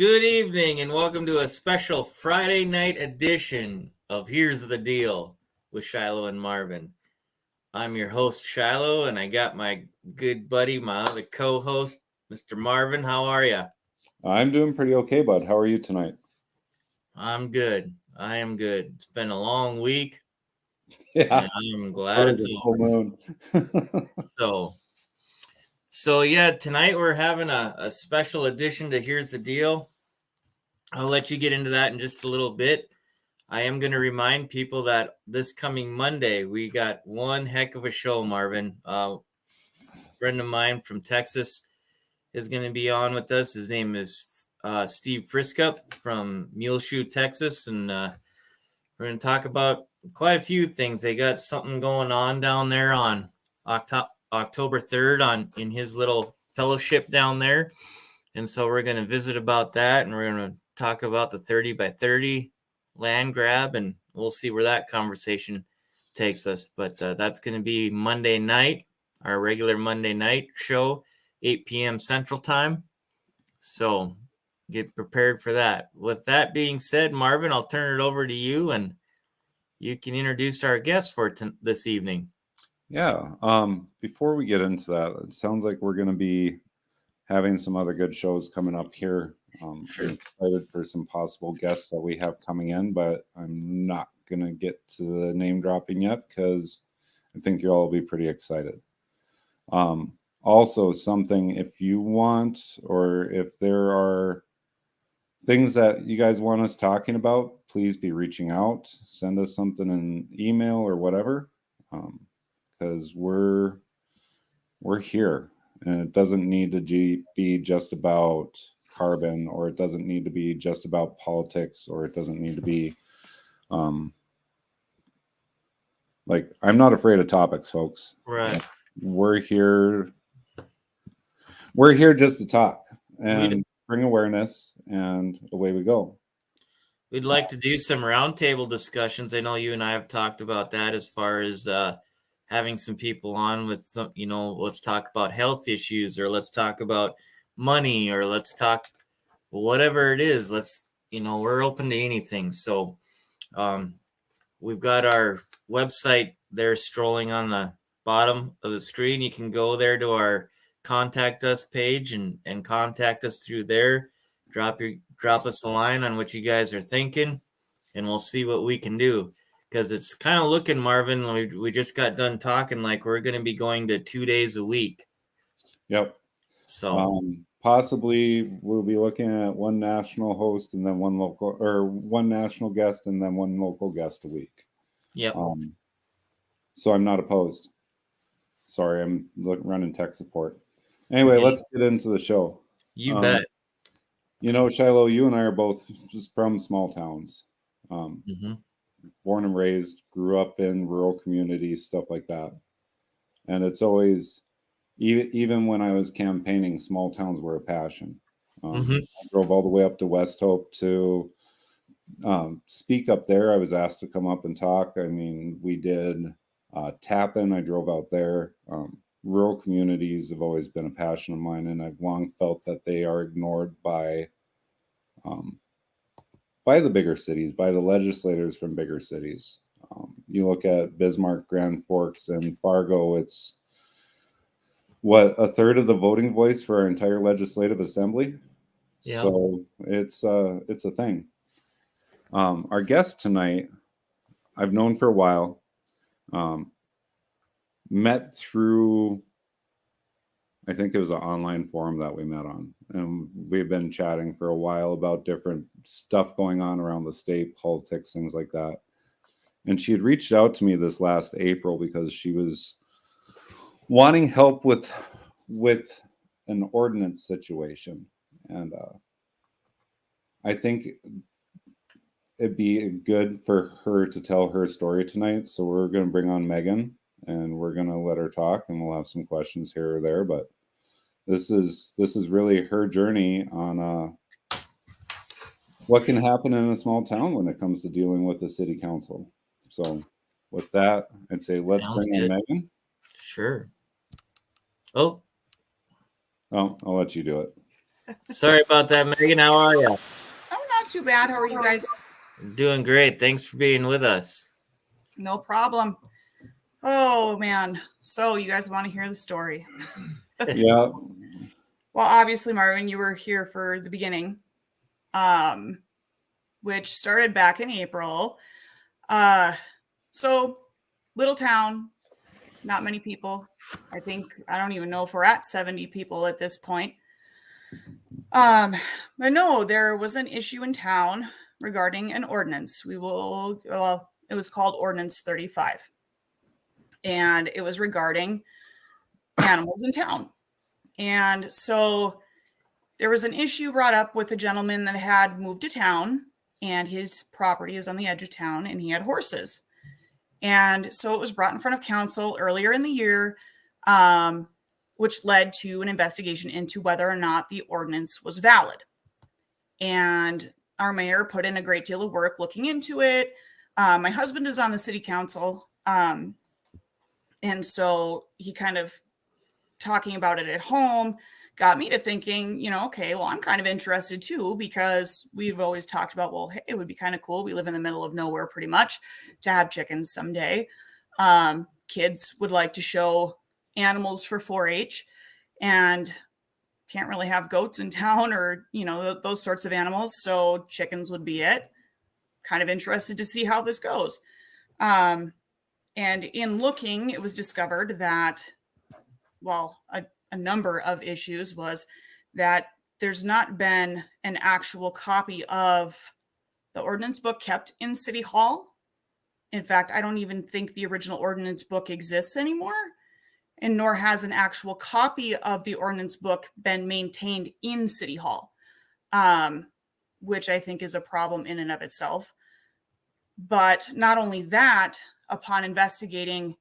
Good evening and welcome to a special Friday night edition of Here's the Deal with Shiloh and Marvin. I'm your host, Shiloh, and I got my good buddy, my other co-host, Mr. Marvin. How are you? I'm doing pretty okay, bud. How are you tonight? I'm good. I am good. It's been a long week, Yeah, and I'm as glad far as it's the full over. moon. So yeah, tonight we're having a special edition to Here's the Deal. I'll let you get into that in just a little bit. I am going to remind people that this coming Monday, we got one heck of a show, Marvin. A friend of mine from Texas is going to be on with us. His name is Steve Friskup from Muleshoe, Texas. And we're going to talk about quite a few things. They got something going on down there on October 3rd in his little fellowship down there. And so we're going to visit about that, and we're going to talk about the 30 by 30 land grab, and we'll see where that conversation takes us. But that's going to be Monday night, our regular Monday night show, 8 p.m. Central Time. So get prepared for that. With that being said, Marvin, I'll turn it over to you, and you can introduce our guest for this evening. Yeah. Before we get into that, it sounds like we're going to be having some other good shows coming up here. Sure. I'm excited for some possible guests that we have coming in, but I'm not going to get to the name dropping yet because I think you'll all be pretty excited. Also, something if you want or if there are things that you guys want us talking about, please be reaching out. Send us something in email or whatever, because we're here, and it doesn't need to be just about carbon, or it doesn't need to be just about politics, or it doesn't need to be like I'm not afraid of topics, folks. Right. We're here. We're here just to talk We'd, and bring awareness, and away we go. we'd like to do some roundtable discussions. I know you and I have talked about that as far as having some people on with some, let's talk about health issues, or let's talk about money, or let's talk whatever it is. We're open to anything. So um, we've got our website there strolling on the bottom of the screen. You can go there to our contact us page and contact us through there. Drop us a line on what you guys are thinking, and we'll see what we can do. Because it's kind of looking, Marvin, we just got done talking like we're going to be going to 2 days a week. Yep. So Possibly we'll be looking at one national host and then one local, or one national guest and then one local guest a week. yep. So I'm not opposed. Sorry, I'm running tech support. Anyway, Yeah, let's get into the show. you bet. Shiloh, you and I are both just from small towns. Mm-hmm. Born and raised, grew up in rural communities, stuff like that. And it's always, even when I was campaigning, small towns were a passion. Mm-hmm. I drove all the way up to West Hope to speak up there. I was asked to come up and talk. I mean, we did Tappan. I drove out there. Rural communities have always been a passion of mine, and I've long felt that they are ignored by the bigger cities, by the legislators from bigger cities. You look at Bismarck, Grand Forks, and Fargo. It's what, a third of the voting voice for our entire legislative assembly. Yeah. So it's a thing. Our guest tonight, I've known for a while. Met through, I think it was an online forum that we met on, and we've been chatting for a while about different stuff going on around the state, politics, things like that. And she had reached out to me this last April because she was wanting help with an ordinance situation, and I think it'd be good for her to tell her story tonight. So we're going to bring on Megan, and we're going to let her talk, and we'll have some questions here or there. But this is really her journey on what can happen in a small town when it comes to dealing with the city council. So with that, I'd say let's Sounds bring good. on Megan. Sure. Oh, Oh, I'll let you do it. Sorry about that, Megan. How are you? Oh, not too bad. How are you guys? Doing great. Thanks for being with us. No problem. Oh, man. So, you guys want to hear the story? Yeah. Well, obviously, Marvin, you were here for the beginning, which started back in April. So, little town, not many people. I don't even know if we're at 70 people at this point. But no, there was an issue in town regarding an ordinance. It was called Ordinance 35. And it was regarding animals in town. And so there was an issue brought up with a gentleman that had moved to town, and his property is on the edge of town, and he had horses. And so it was brought in front of council earlier in the year, which led to an investigation into whether or not the ordinance was valid. And our mayor put in a great deal of work looking into it. My husband is on the city council. And so he kind of talking about it at home got me to thinking, okay, well, I'm kind of interested too, because we've always talked about, well, hey, it would be kind of cool. We live in the middle of nowhere pretty much to have chickens someday. Kids would like to show animals for 4-H and can't really have goats in town or, those sorts of animals. So chickens would be it. Kind of interested to see how this goes. And in looking, it was discovered that, a number of issues was that there's not been an actual copy of the ordinance book kept in City Hall. In fact, I don't even think the original ordinance book exists anymore, and nor has an actual copy of the ordinance book been maintained in City Hall, which I think is a problem in and of itself. But not only that, upon investigating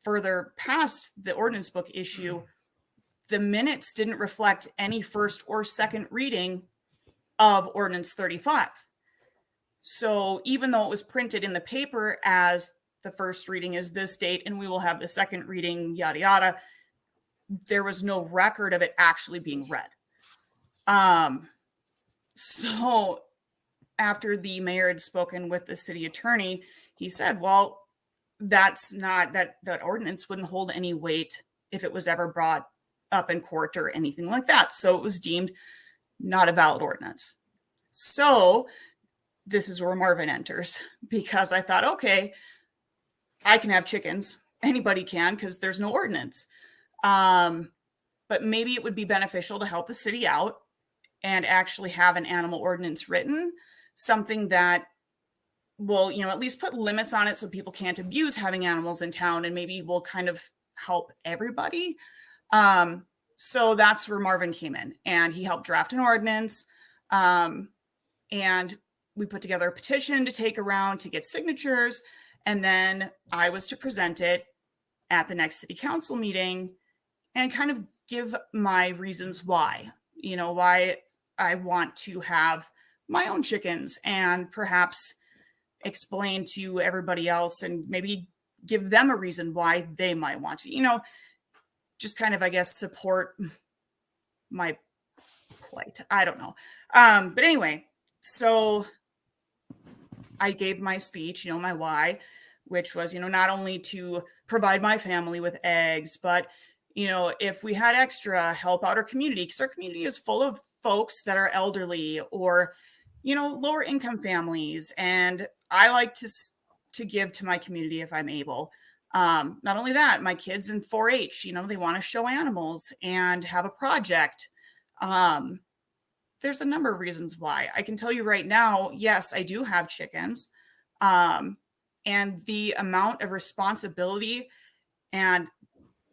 further past the ordinance book issue, the minutes didn't reflect any first or second reading of Ordinance 35. So even though it was printed in the paper as the first reading is this date and we will have the second reading, yada, yada, there was no record of it actually being read. So after the mayor had spoken with the city attorney, he said, well, that's not that ordinance wouldn't hold any weight if it was ever brought up in court or anything like that. So it was deemed not a valid ordinance. So this is where Marvin enters, because I thought, okay, I can have chickens. Anybody can, because there's no ordinance. But maybe it would be beneficial to help the city out and actually have an animal ordinance written, something that will, at least put limits on it so people can't abuse having animals in town, and maybe will kind of help everybody. So that's where Marvin came in, and he helped draft an ordinance. And we put together a petition to take around to get signatures. And then I was to present it at the next city council meeting and kind of give my reasons why I want to have my own chickens, and perhaps explain to everybody else and maybe give them a reason why they might want to, just kind of, I guess, support my plight. I don't know. But anyway, so I gave my speech, my why, which was, not only to provide my family with eggs, but, if we had extra, help out our community, because our community is full of folks that are elderly or, lower income families. And I like to give to my community if I'm able. Not only that, my kids in 4-H, they want to show animals and have a project. There's a number of reasons why. I can tell you right now, yes, I do have chickens. And the amount of responsibility and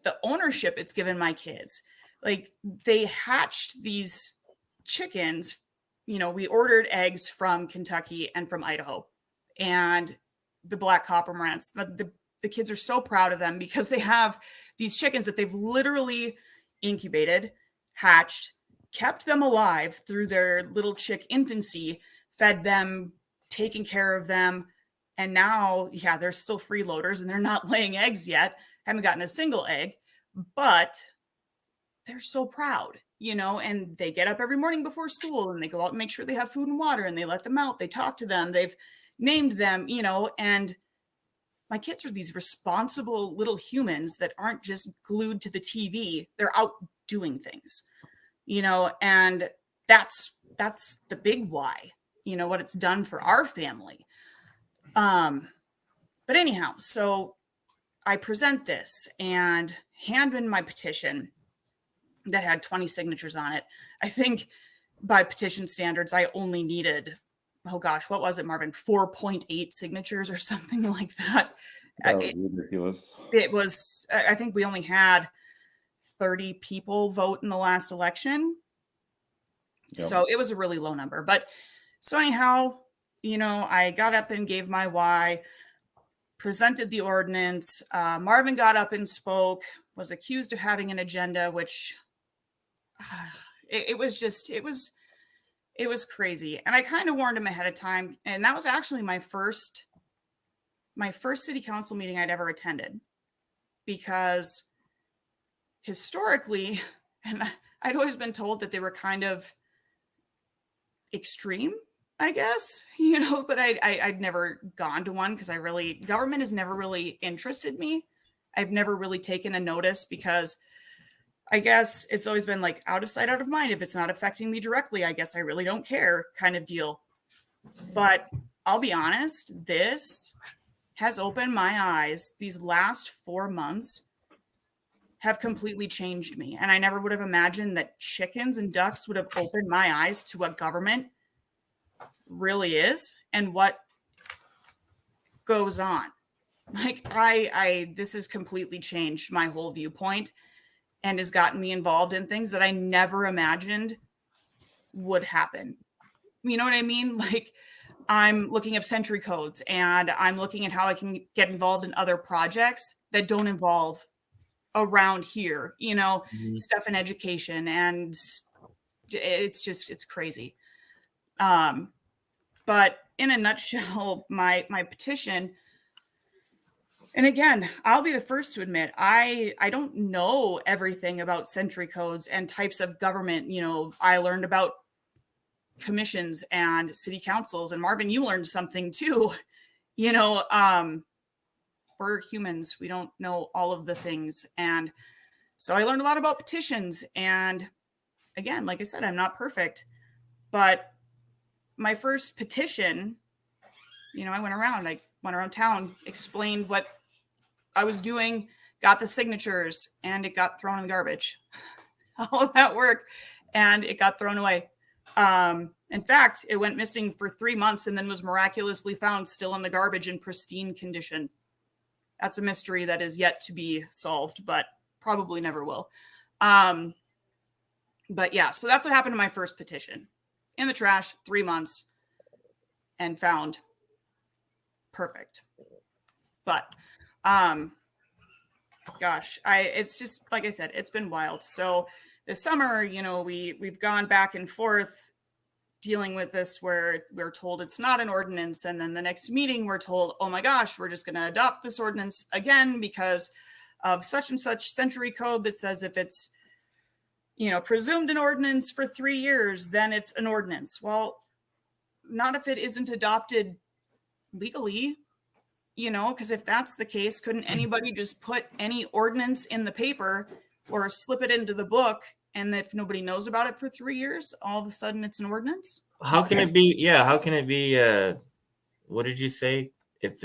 the ownership it's given my kids, like, they hatched these chickens. We ordered eggs from Kentucky and from Idaho, and the black copper morants. The kids are so proud of them because they have these chickens that they've literally incubated, hatched, kept them alive through their little chick infancy, fed them, taken care of them. And now, they're still freeloaders and they're not laying eggs yet. Haven't gotten a single egg, but they're so proud. and they get up every morning before school and they go out and make sure they have food and water and they let them out. They talk to them. They've named them, and my kids are these responsible little humans that aren't just glued to the TV. They're out doing things, and that's the big why, what it's done for our family. But anyhow, so I present this and hand in my petition that had 20 signatures on it. I think by petition standards, I only needed, oh gosh, what was it, Marvin? 4.8 signatures or something like that. That was ridiculous. It was, I think we only had 30 people vote in the last election. Yep. So it was a really low number. But so anyhow, I got up and gave my why, presented the ordinance. Marvin got up and spoke, was accused of having an agenda, which it was crazy. And I kind of warned him ahead of time. And that was actually my first city council meeting I'd ever attended, because historically, and I'd always been told that they were kind of extreme, I guess, but I'd never gone to one because government has never really interested me. I've never really taken a notice because I guess it's always been like out of sight, out of mind. If it's not affecting me directly, I guess I really don't care kind of deal. But I'll be honest, this has opened my eyes. These last 4 months have completely changed me. And I never would have imagined that chickens and ducks would have opened my eyes to what government really is and what goes on. Like this has completely changed my whole viewpoint and has gotten me involved in things that I never imagined would happen. You know what I mean? Like, I'm looking up century codes and I'm looking at how I can get involved in other projects that don't involve around here, stuff in education. And it's crazy. But in a nutshell, my petition, and again, I'll be the first to admit, I don't know everything about century codes and types of government. I learned about commissions and city councils, and Marvin, you learned something too. We're humans. We don't know all of the things. And so I learned a lot about petitions. And again, like I said, I'm not perfect, but my first petition, I went around town, explained what I was doing, got the signatures, and it got thrown in the garbage. All of that work, and it got thrown away. In fact, it went missing for 3 months and then was miraculously found still in the garbage in pristine condition. That's a mystery that is yet to be solved, but probably never will. But yeah, so that's what happened to my first petition. In the trash, 3 months, and found perfect. But gosh, it's just, like I said, it's been wild. So this summer, we've gone back and forth dealing with this, where we're told it's not an ordinance, and then the next meeting we're told, oh my gosh, we're just going to adopt this ordinance again because of such and such century code that says if it's presumed an ordinance for 3 years, then it's an ordinance. Well, not if it isn't adopted legally, because if that's the case, couldn't anybody just put any ordinance in the paper or slip it into the book, and if nobody knows about it for 3 years, all of a sudden it's an ordinance? How can it be? Yeah, how can it be? What did you say? If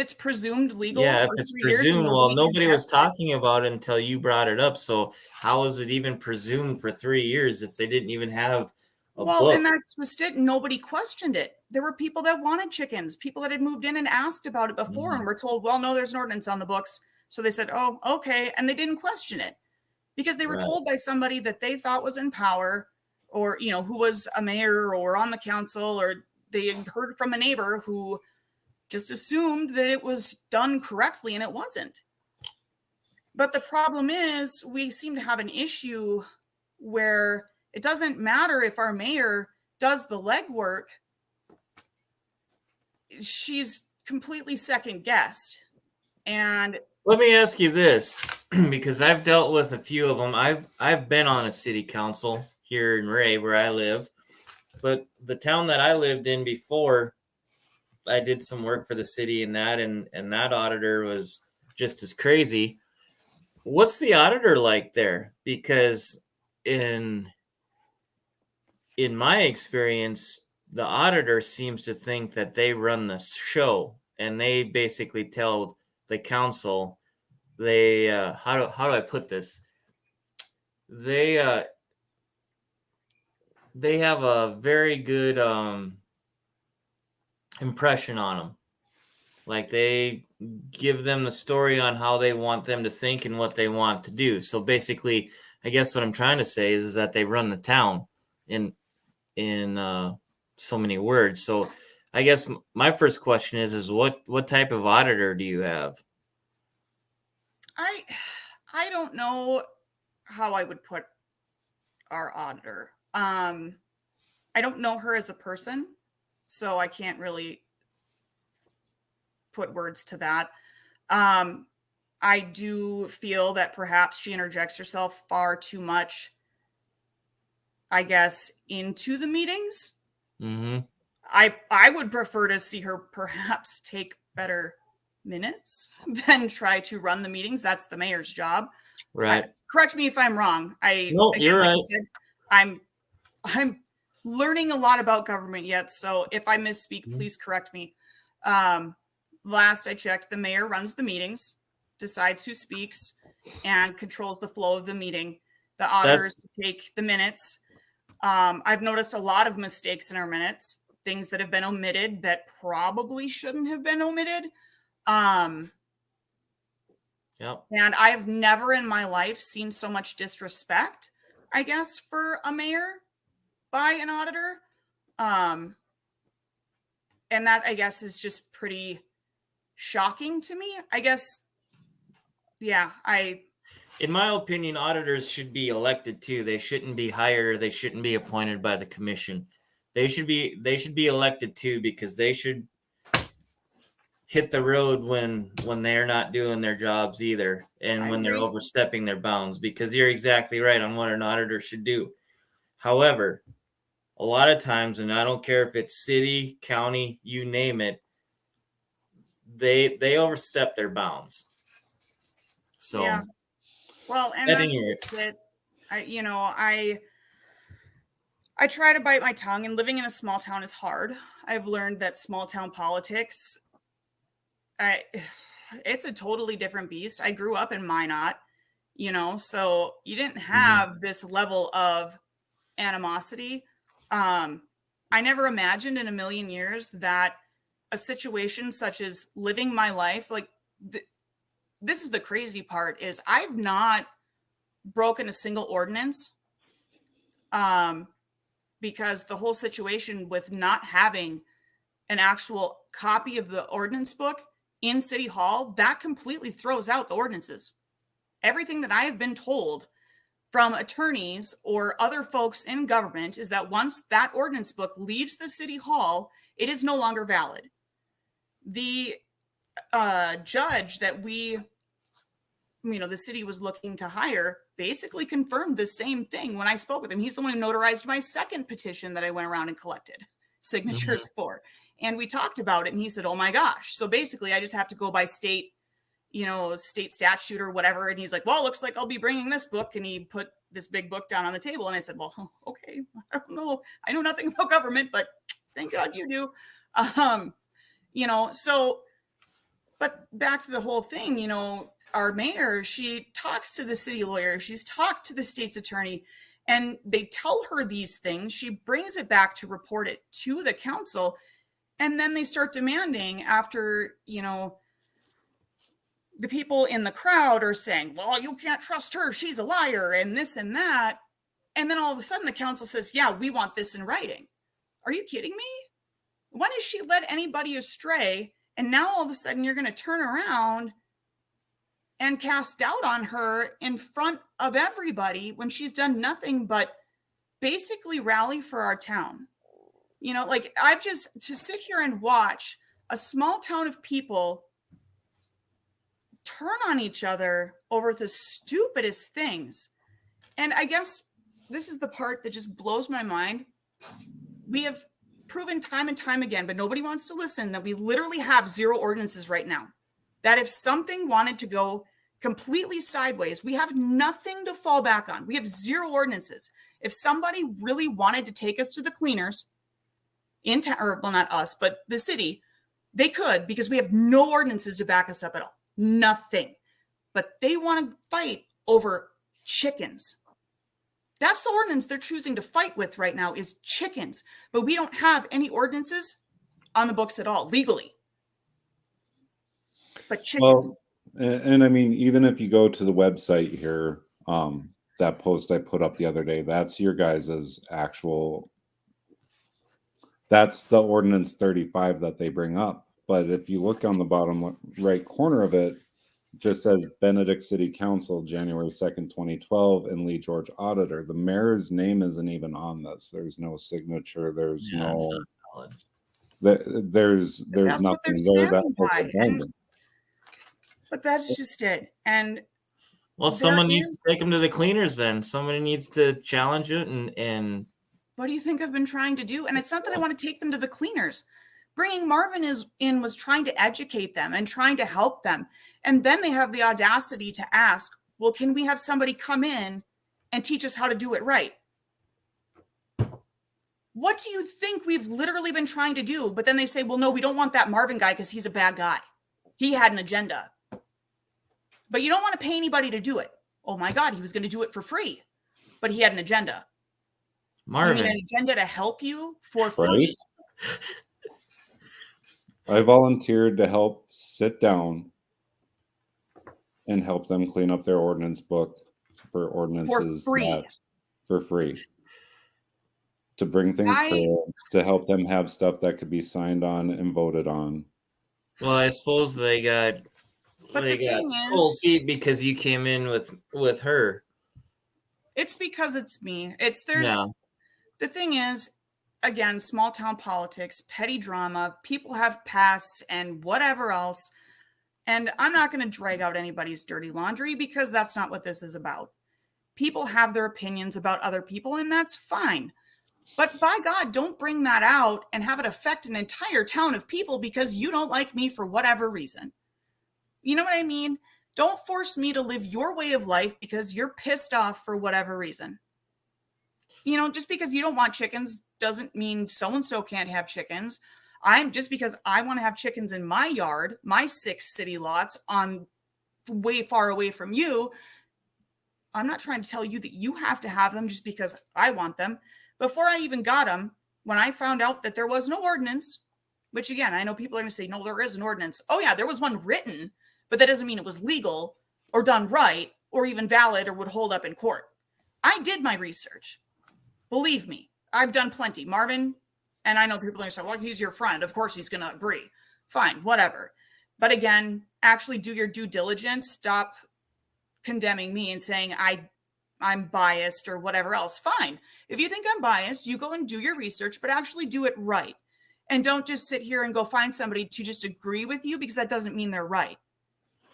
it's presumed legal, yeah, if it's presumed, well, nobody was talking about it until you brought it up. So how is it even presumed for 3 years if they didn't even have a book? And that's just it. Nobody questioned it. There were people that wanted chickens, people that had moved in and asked about it before and were told, well, no, there's an ordinance on the books. So they said, oh, okay. And they didn't question it because they were told by somebody that they thought was in power, or, who was a mayor or on the council, or they had heard from a neighbor who just assumed that it was done correctly, and it wasn't. But the problem is, we seem to have an issue where it doesn't matter if our mayor does the legwork. She's completely second guessed. And let me ask you this. because I've dealt with a few of them. I've been on a city council here in Ray where I live, but the town that I lived in before, I did some work for the city in that, and that auditor was just as crazy. What's the auditor like there? Because in my experience, the auditor seems to think that they run the show, and they basically tell the council, they how do I put this? They they have a very good impression on them. Like they give them the story on how they want them to think and what they want to do. So basically, I guess what I'm trying to say is that they run the town in so many words. So I guess my first question is what type of auditor do you have? I don't know how I would put our auditor. I don't know her as a person, so I can't really put words to that. I do feel that perhaps she interjects herself far too much, I guess, into the meetings. Mm-hmm. I would prefer to see her perhaps take better minutes than try to run the meetings. That's the mayor's job. Right. Correct me if I'm wrong. No, you're like right. I said, I'm learning a lot about government yet, so if I misspeak, please correct me. Last I checked, the mayor runs the meetings, decides who speaks, and controls the flow of the meeting. The auditors take the minutes. I've noticed a lot of mistakes in our minutes, things that have been omitted that probably shouldn't have been omitted. Yep. And I've never in my life seen so much disrespect, I guess, for a mayor by an auditor. And that, I guess, is just pretty shocking to me. I guess, yeah, In my opinion, auditors should be elected too. They shouldn't be hired. They shouldn't be appointed by the commission. They should be elected too, because they should hit the road when they're not doing their jobs either, and I when they're agree. overstepping their bounds, because you're exactly right on what an auditor should do. However, a lot of times, and I don't care if it's city, county, you name it, they overstep their bounds. So Yeah. Well, and I think that's just it. I try to bite my tongue, and living in a small town is hard. I've learned that small town politics, it's a totally different beast. I grew up in Minot, so you didn't have this level of animosity. I never imagined in a million years that a situation such as living my life, like this is the crazy part, is I've not broken a single ordinance. Because the whole situation with not having an actual copy of the ordinance book in City Hall, that completely throws out the ordinances. Everything that I have been told from attorneys or other folks in government is that once that ordinance book leaves the City Hall, it is no longer valid. The judge that the city was looking to hire basically confirmed the same thing when I spoke with him. He's the one who notarized my second petition that I went around and collected signatures for. And we talked about it, and he said, oh my gosh. So basically I just have to go by state statute or whatever. And he's like, well, looks like I'll be bringing this book. And he put this big book down on the table. And I said, well, okay, I don't know. I know nothing about government, but thank God you do. But back to the whole thing, our mayor, she talks to the city lawyer, she's talked to the state's attorney, and they tell her these things. She brings it back to report it to the council. And then they start demanding after, the people in the crowd are saying, well, you can't trust her. She's a liar and this and that. And then all of a sudden the council says, yeah, we want this in writing. Are you kidding me? When has she led anybody astray? And now all of a sudden you're going to turn around and cast doubt on her in front of everybody when she's done nothing but basically rally for our town. I've to sit here and watch a small town of people turn on each other over the stupidest things. And I guess this is the part that just blows my mind. We have proven time and time again, but nobody wants to listen, that we literally have 0 ordinances right now. That if something wanted to go completely sideways, we have nothing to fall back on. We have 0 ordinances. If somebody really wanted to take us to the cleaners in town, or well, not us, but the city, they could, because we have no ordinances to back us up at all. Nothing. But they want to fight over chickens. That's the ordinance they're choosing to fight with right now, is chickens. But we don't have any ordinances on the books at all, legally. But chickens. Well, and I mean, even if you go to the website here, that post I put up the other day, that's your guys's actual, that's the ordinance 35 that they bring up. But if you look on the bottom right corner of it, just says Benedict City Council, January 2nd, 2012, and Lee George Auditor. The mayor's name isn't even on this. There's no signature. There's no, there's nothing there. But that's just it. And well, someone needs to take them to the cleaners then. Somebody needs to challenge it and what do you think I've been trying to do? And it's not that I want to take them to the cleaners. Bringing Marvin in was trying to educate them and trying to help them. And then they have the audacity to ask, well, can we have somebody come in and teach us how to do it right? What do you think we've literally been trying to do? But then they say, well, no, we don't want that Marvin guy because he's a bad guy. He had an agenda. But you don't want to pay anybody to do it. Oh my God, he was going to do it for free. But he had an agenda. Marvin. You mean an agenda to help you for free? Right? I volunteered to help sit down and help them clean up their ordinance book for ordinances for free. To bring things forward, to help them have stuff that could be signed on and voted on. Well, I suppose they got cold feet because you came in with her. It's because it's me. The thing is, again, small town politics, petty drama, people have pasts and whatever else. And I'm not going to drag out anybody's dirty laundry because that's not what this is about. People have their opinions about other people, and that's fine. But by God, don't bring that out and have it affect an entire town of people because you don't like me for whatever reason. You know what I mean? Don't force me to live your way of life because you're pissed off for whatever reason. You know, just because you don't want chickens doesn't mean so-and-so can't have chickens. Just because I want to have chickens in my yard, my 6 city lots on way far away from you, I'm not trying to tell you that you have to have them just because I want them. Before I even got them, when I found out that there was no ordinance, which again, I know people are going to say, no, there is an ordinance. Oh yeah, there was one written, but that doesn't mean it was legal or done right or even valid or would hold up in court. I did my research. Believe me, I've done plenty. Marvin, and I know people are going to say, well, he's your friend. Of course he's going to agree. Fine, whatever. But again, actually do your due diligence. Stop condemning me and saying I'm biased or whatever else. Fine. If you think I'm biased, you go and do your research, but actually do it right. And don't just sit here and go find somebody to just agree with you because that doesn't mean they're right.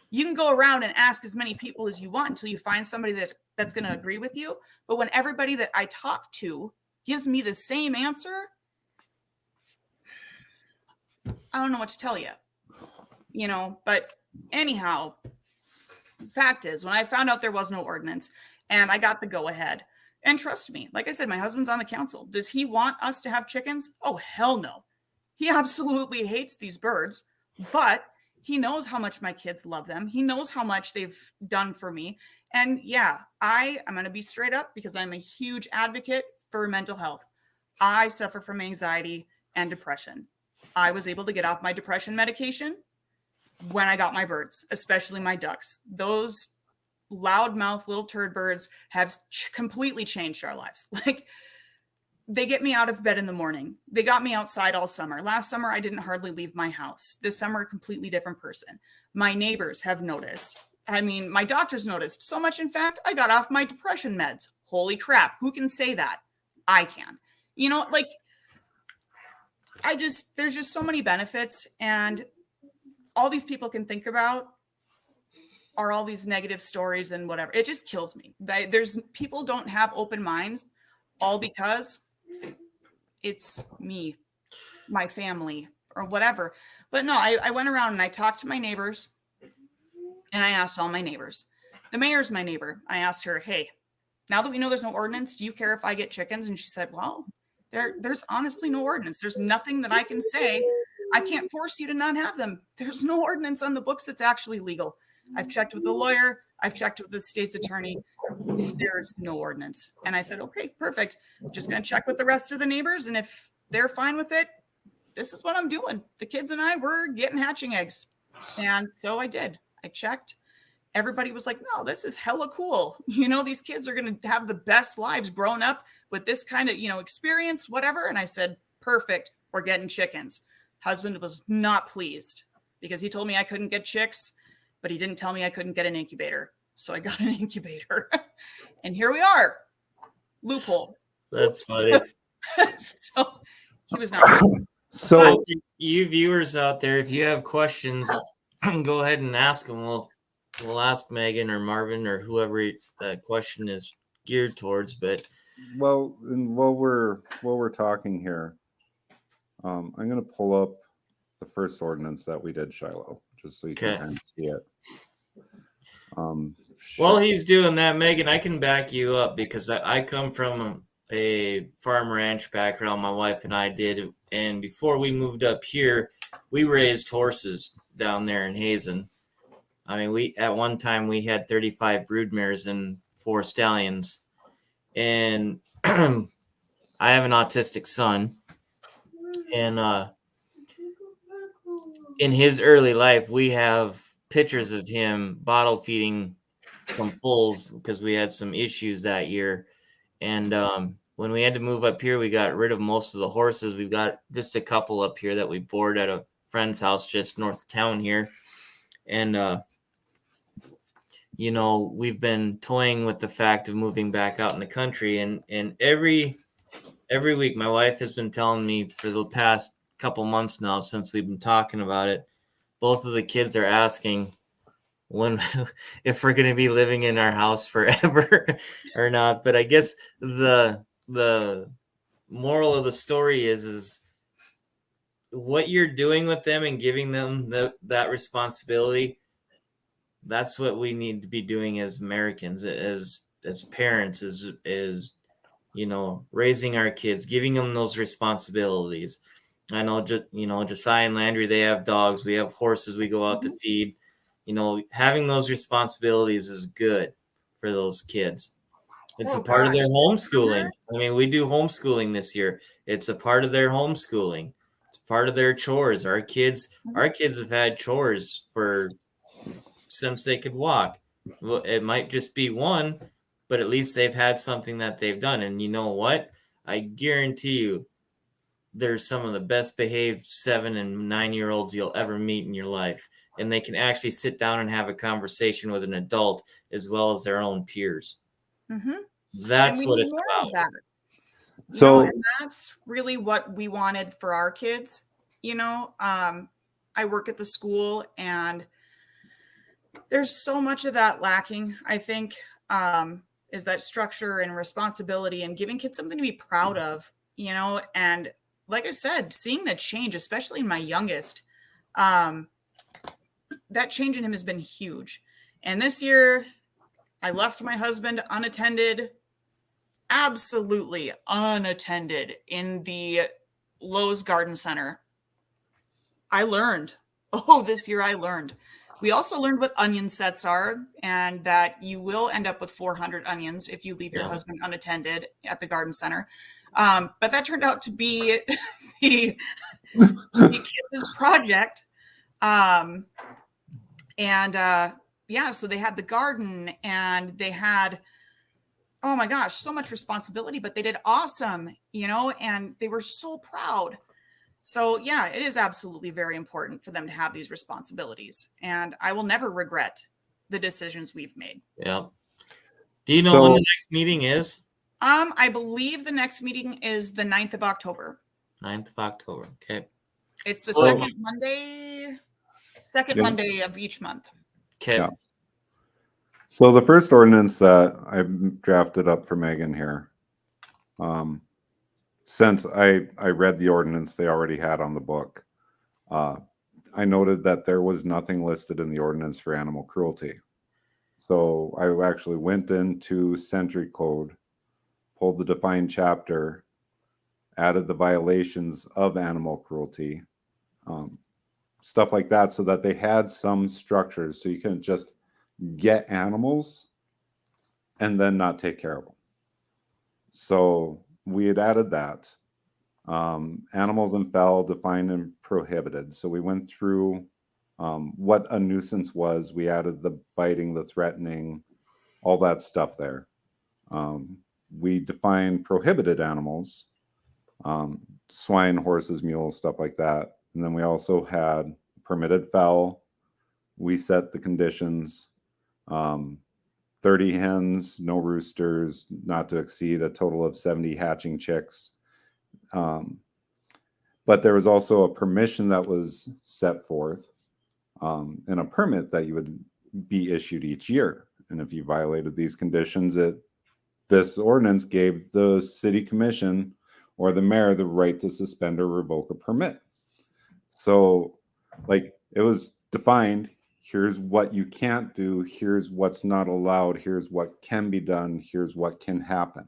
You can go around and ask as many people as you want until you find somebody that's going to agree with you. But when everybody that I talk to gives me the same answer, I don't know what to tell you. You know, but anyhow, fact is, when I found out there was no ordinance and I got the go ahead, and trust me, like I said, my husband's on the council. Does he want us to have chickens? Oh, hell no. He absolutely hates these birds, but he knows how much my kids love them. He knows how much they've done for me. And yeah, I'm going to be straight up because I'm a huge advocate for mental health. I suffer from anxiety and depression. I was able to get off my depression medication when I got my birds, especially my ducks. Those loudmouth little turd birds have completely changed our lives. Like, they get me out of bed in the morning. They got me outside all summer. Last summer, I didn't hardly leave my house. This summer, a completely different person. My neighbors have noticed. I mean, my doctors noticed. So much, in fact, I got off my depression meds. Holy crap. Who can say that? I can. You know, like, there's just so many benefits, and all these people can think about are all these negative stories and whatever. It just kills me. There's people don't have open minds, all because it's me, my family, or whatever. But no, I went around and I talked to my neighbors, and I asked all my neighbors. The mayor's my neighbor. I asked her, hey, now that we know there's no ordinance, do you care if I get chickens? And she said, well, there's honestly no ordinance. There's nothing that I can say. I can't force you to not have them. There's no ordinance on the books that's actually legal. I've checked with the lawyer. I've checked with the state's attorney. There's no ordinance. And I said, okay, perfect. Just going to check with the rest of the neighbors. And if they're fine with it, this is what I'm doing. The kids and I were getting hatching eggs. And so I did. I checked. Everybody was like, no, this is hella cool. You know, these kids are going to have the best lives growing up with this kind of, experience, whatever. And I said, perfect. We're getting chickens. Husband was not pleased because he told me I couldn't get chicks, but he didn't tell me I couldn't get an incubator. So I got an incubator and here we are. Loophole. That's Oops. funny. So he was not pleased. So you viewers out there, if you have questions, go ahead and ask them. We'll ask Megan or Marvin or whoever that question is geared towards. But and while we're talking here, I'm gonna pull up the first ordinance that we did, Shiloh, just so you can kind of see it. While he's doing that, Megan, I can back you up because I come from a farm ranch background. My wife and I did, and before we moved up here, we raised horses down there in Hazen. I mean, we at one time we had 35 broodmares and 4 stallions, and I have an autistic son, and in his early life, we have pictures of him bottle feeding from foals because we had some issues that year, and when we had to move up here, we got rid of most of the horses. We've got just a couple up here that we board at a friend's house just north of town here, and we've been toying with the fact of moving back out in the country. And every week, my wife has been telling me for the past couple months now, since we've been talking about it, both of the kids are asking if we're going to be living in our house forever or not. But I guess the moral of the story is what you're doing with them and giving them that responsibility. That's what we need to be doing as Americans, as parents, is raising our kids, giving them those responsibilities. I know, Josiah and Landry, they have dogs. We have horses we go out to feed. Having those responsibilities is good for those kids. It's a part of their homeschooling. I mean, we do homeschooling this year. It's a part of their homeschooling. It's part of their chores. Our kids have had chores since they could walk. Well, it might just be one, but at least they've had something that they've done. And you know what? I guarantee you, they're some of the best behaved 7 and 9-year-olds you'll ever meet in your life. And they can actually sit down and have a conversation with an adult as well as their own peers. Mm-hmm. That's what it's about. So and that's really what we wanted for our kids. I work at the school, and there's so much of that lacking, I think, is that structure and responsibility and giving kids something to be proud of, and like I said, seeing the change, especially in my youngest, that change in him has been huge. And this year I left my husband unattended, absolutely unattended, in the Lowe's Garden Center. I learned. This year I learned. We also learned what onion sets are, and that you will end up with 400 onions if you leave your husband unattended at the garden center. But that turned out to be the kids' project. So they had the garden, and they had, oh my gosh, so much responsibility, but they did awesome, and they were so proud. So yeah, it is absolutely very important for them to have these responsibilities, and I will never regret the decisions we've made. Yeah. Do you know when the next meeting is? I believe the next meeting is the 9th of October. 9th of October. Okay. It's the second Monday of each month. Okay. Yeah. So the first ordinance that I drafted up for Megan here, since I read the ordinance they already had on the book, I noted that there was nothing listed in the ordinance for animal cruelty. So I actually went into Century Code, pulled the defined chapter, added the violations of animal cruelty, stuff like that, so that they had some structures so you couldn't just get animals and then not take care of them. So we had added that. Animals and fowl defined and prohibited. So we went through what a nuisance was. We added the biting, the threatening, all that stuff there. We defined prohibited animals, swine, horses, mules, stuff like that. And then we also had permitted fowl. We set the conditions, 30 hens, no roosters, not to exceed a total of 70 hatching chicks. But there was also a permission that was set forth, and a permit that you would be issued each year. And if you violated these conditions, this ordinance gave the city commission or the mayor the right to suspend or revoke a permit. So, like, it was defined. Here's what you can't do. Here's what's not allowed. Here's what can be done. Here's what can happen.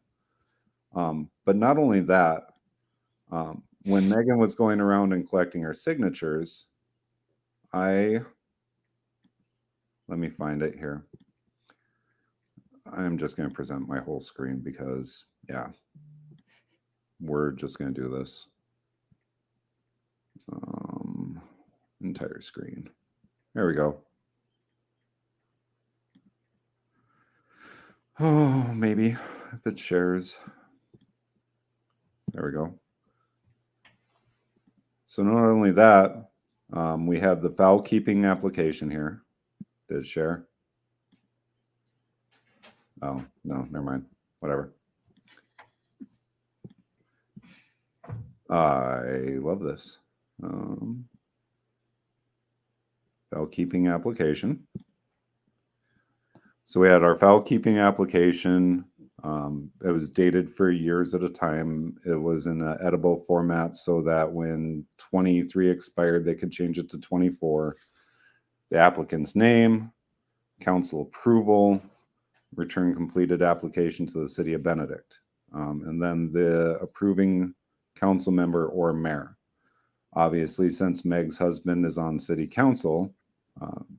But not only that, when Megan was going around and collecting her signatures, let me find it here. I'm just going to present my whole screen because, yeah, we're just going to do this. Entire screen. There we go. Oh, maybe if it shares. There we go. So not only that, we have the fowl keeping application here. Did it share? Oh, no, never mind. Whatever. I love this. Fowl keeping application. So we had our fowl keeping application. It was dated for years at a time. It was in an edible format so that when 23 expired, they could change it to 24. The applicant's name, council approval, return completed application to the city of Benedict, and then the approving council member or mayor. Obviously, since Meg's husband is on city council,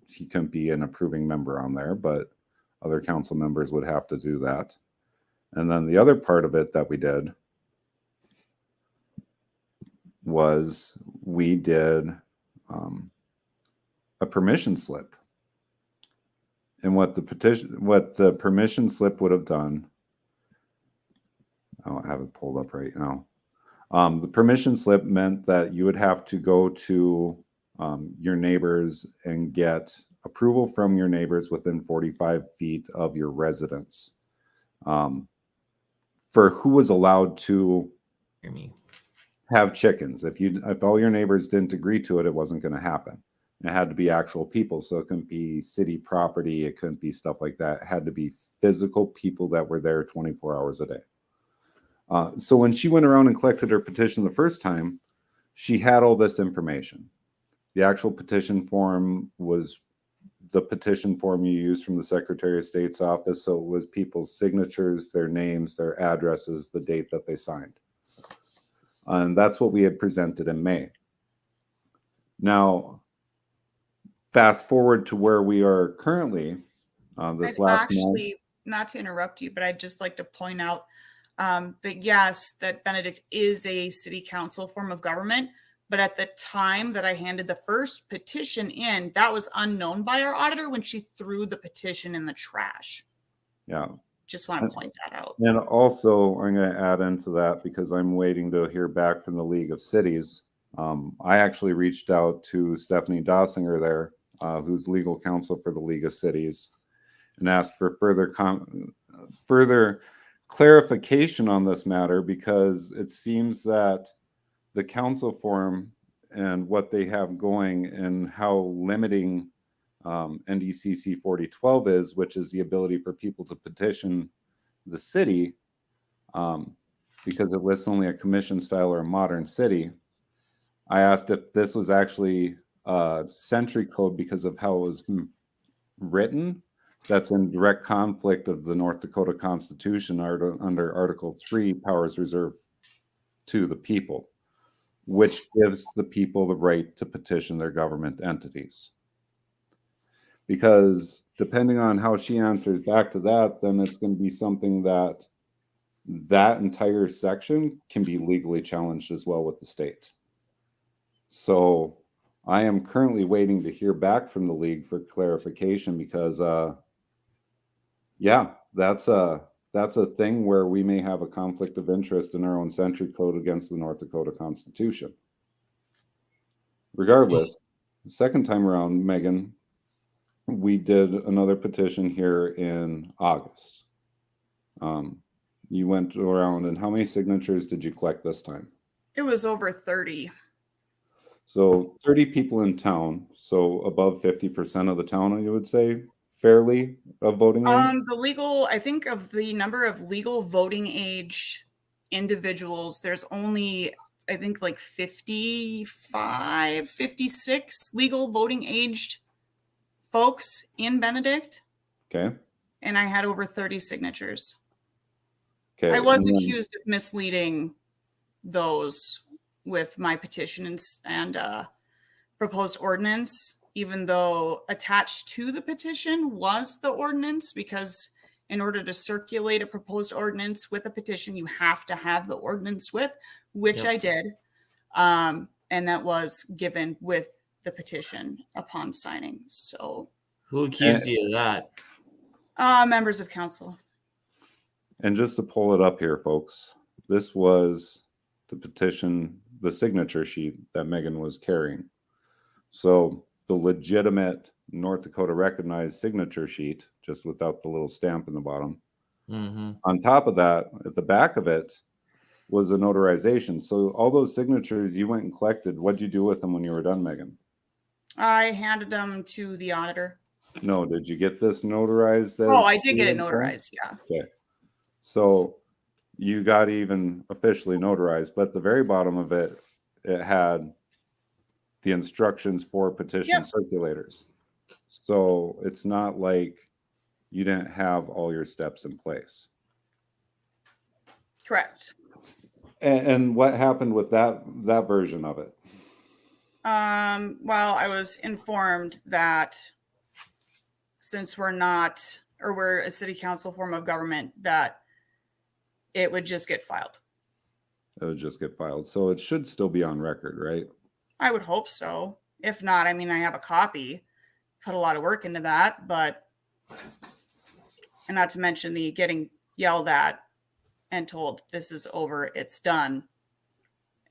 he couldn't be an approving member on there, but other council members would have to do that. And then the other part of it that we did was we did a permission slip. And what the permission slip would have done, I don't have it pulled up right now. The permission slip meant that you would have to go to your neighbors and get approval from your neighbors within 45 feet of your residence for who was allowed to have chickens. If all your neighbors didn't agree to it, it wasn't going to happen. It had to be actual people. So it couldn't be city property. It couldn't be stuff like that. It had to be physical people that were there 24 hours a day. So when she went around and collected her petition the first time, she had all this information. The actual petition form was the petition form you use from the Secretary of State's office. So it was people's signatures, their names, their addresses, the date that they signed. And that's what we had presented in May. Now, fast forward to where we are currently. This last month. Not to interrupt you, but I'd just like to point out that yes, that Benedict is a city council form of government. But at the time that I handed the first petition in, that was unknown by our auditor when she threw the petition in the trash. Yeah. Just want to point that out. And also, I'm going to add into that because I'm waiting to hear back from the League of Cities. I actually reached out to Stephanie Dossinger there, who's legal counsel for the League of Cities, and asked for further clarification on this matter because it seems that the council form and what they have going and how limiting NDCC 4012 is, which is the ability for people to petition the city, because it lists only a commission style or a modern city. I asked if this was actually a century code because of how it was written. That's in direct conflict of the North Dakota Constitution under Article 3, powers reserved to the people, which gives the people the right to petition their government entities. Because depending on how she answers back to that, then it's going to be something that entire section can be legally challenged as well with the state. So I am currently waiting to hear back from the league for clarification, because yeah, that's a thing where we may have a conflict of interest in our own century code against the North Dakota Constitution. Regardless, the second time around, Megan, we did another petition here in August. You went around, and how many signatures did you collect this time? It was over 30. So 30 people in town, so above 50% of the town, you would say, fairly of voting age? The legal, I think of the number of legal voting age individuals, there's only, I think, like 55, 56 legal voting aged folks in Benedict. Okay. And I had over 30 signatures. Okay. I was accused of misleading those with my petition and proposed ordinance, even though attached to the petition was the ordinance, because in order to circulate a proposed ordinance with a petition, you have to have the ordinance with, which Yep. I did. And that was given with the petition upon signing. So Who accused you of that? members of council. And just to pull it up here, folks, this was the petition, the signature sheet that Megan was carrying. So the legitimate North Dakota recognized signature sheet, just without the little stamp in the bottom. Mm-hmm. On top of that, at the back of it was a notarization. So all those signatures you went and collected, what'd you do with them when you were done, Megan? I handed them to the auditor. No, did you get this notarized? I did get it notarized, yeah. Okay. So you got even officially notarized, but at the very bottom of it, it had the instructions for petition circulators. So it's not like you didn't have all your steps in place. Correct. And what happened with that version of it? Well, I was informed that since we're a city council form of government, that it would just get filed. It would just get filed. So it should still be on record, right? I would hope so. If not, I mean, I have a copy, put a lot of work into that, and not to mention the getting yelled at and told this is over, it's done.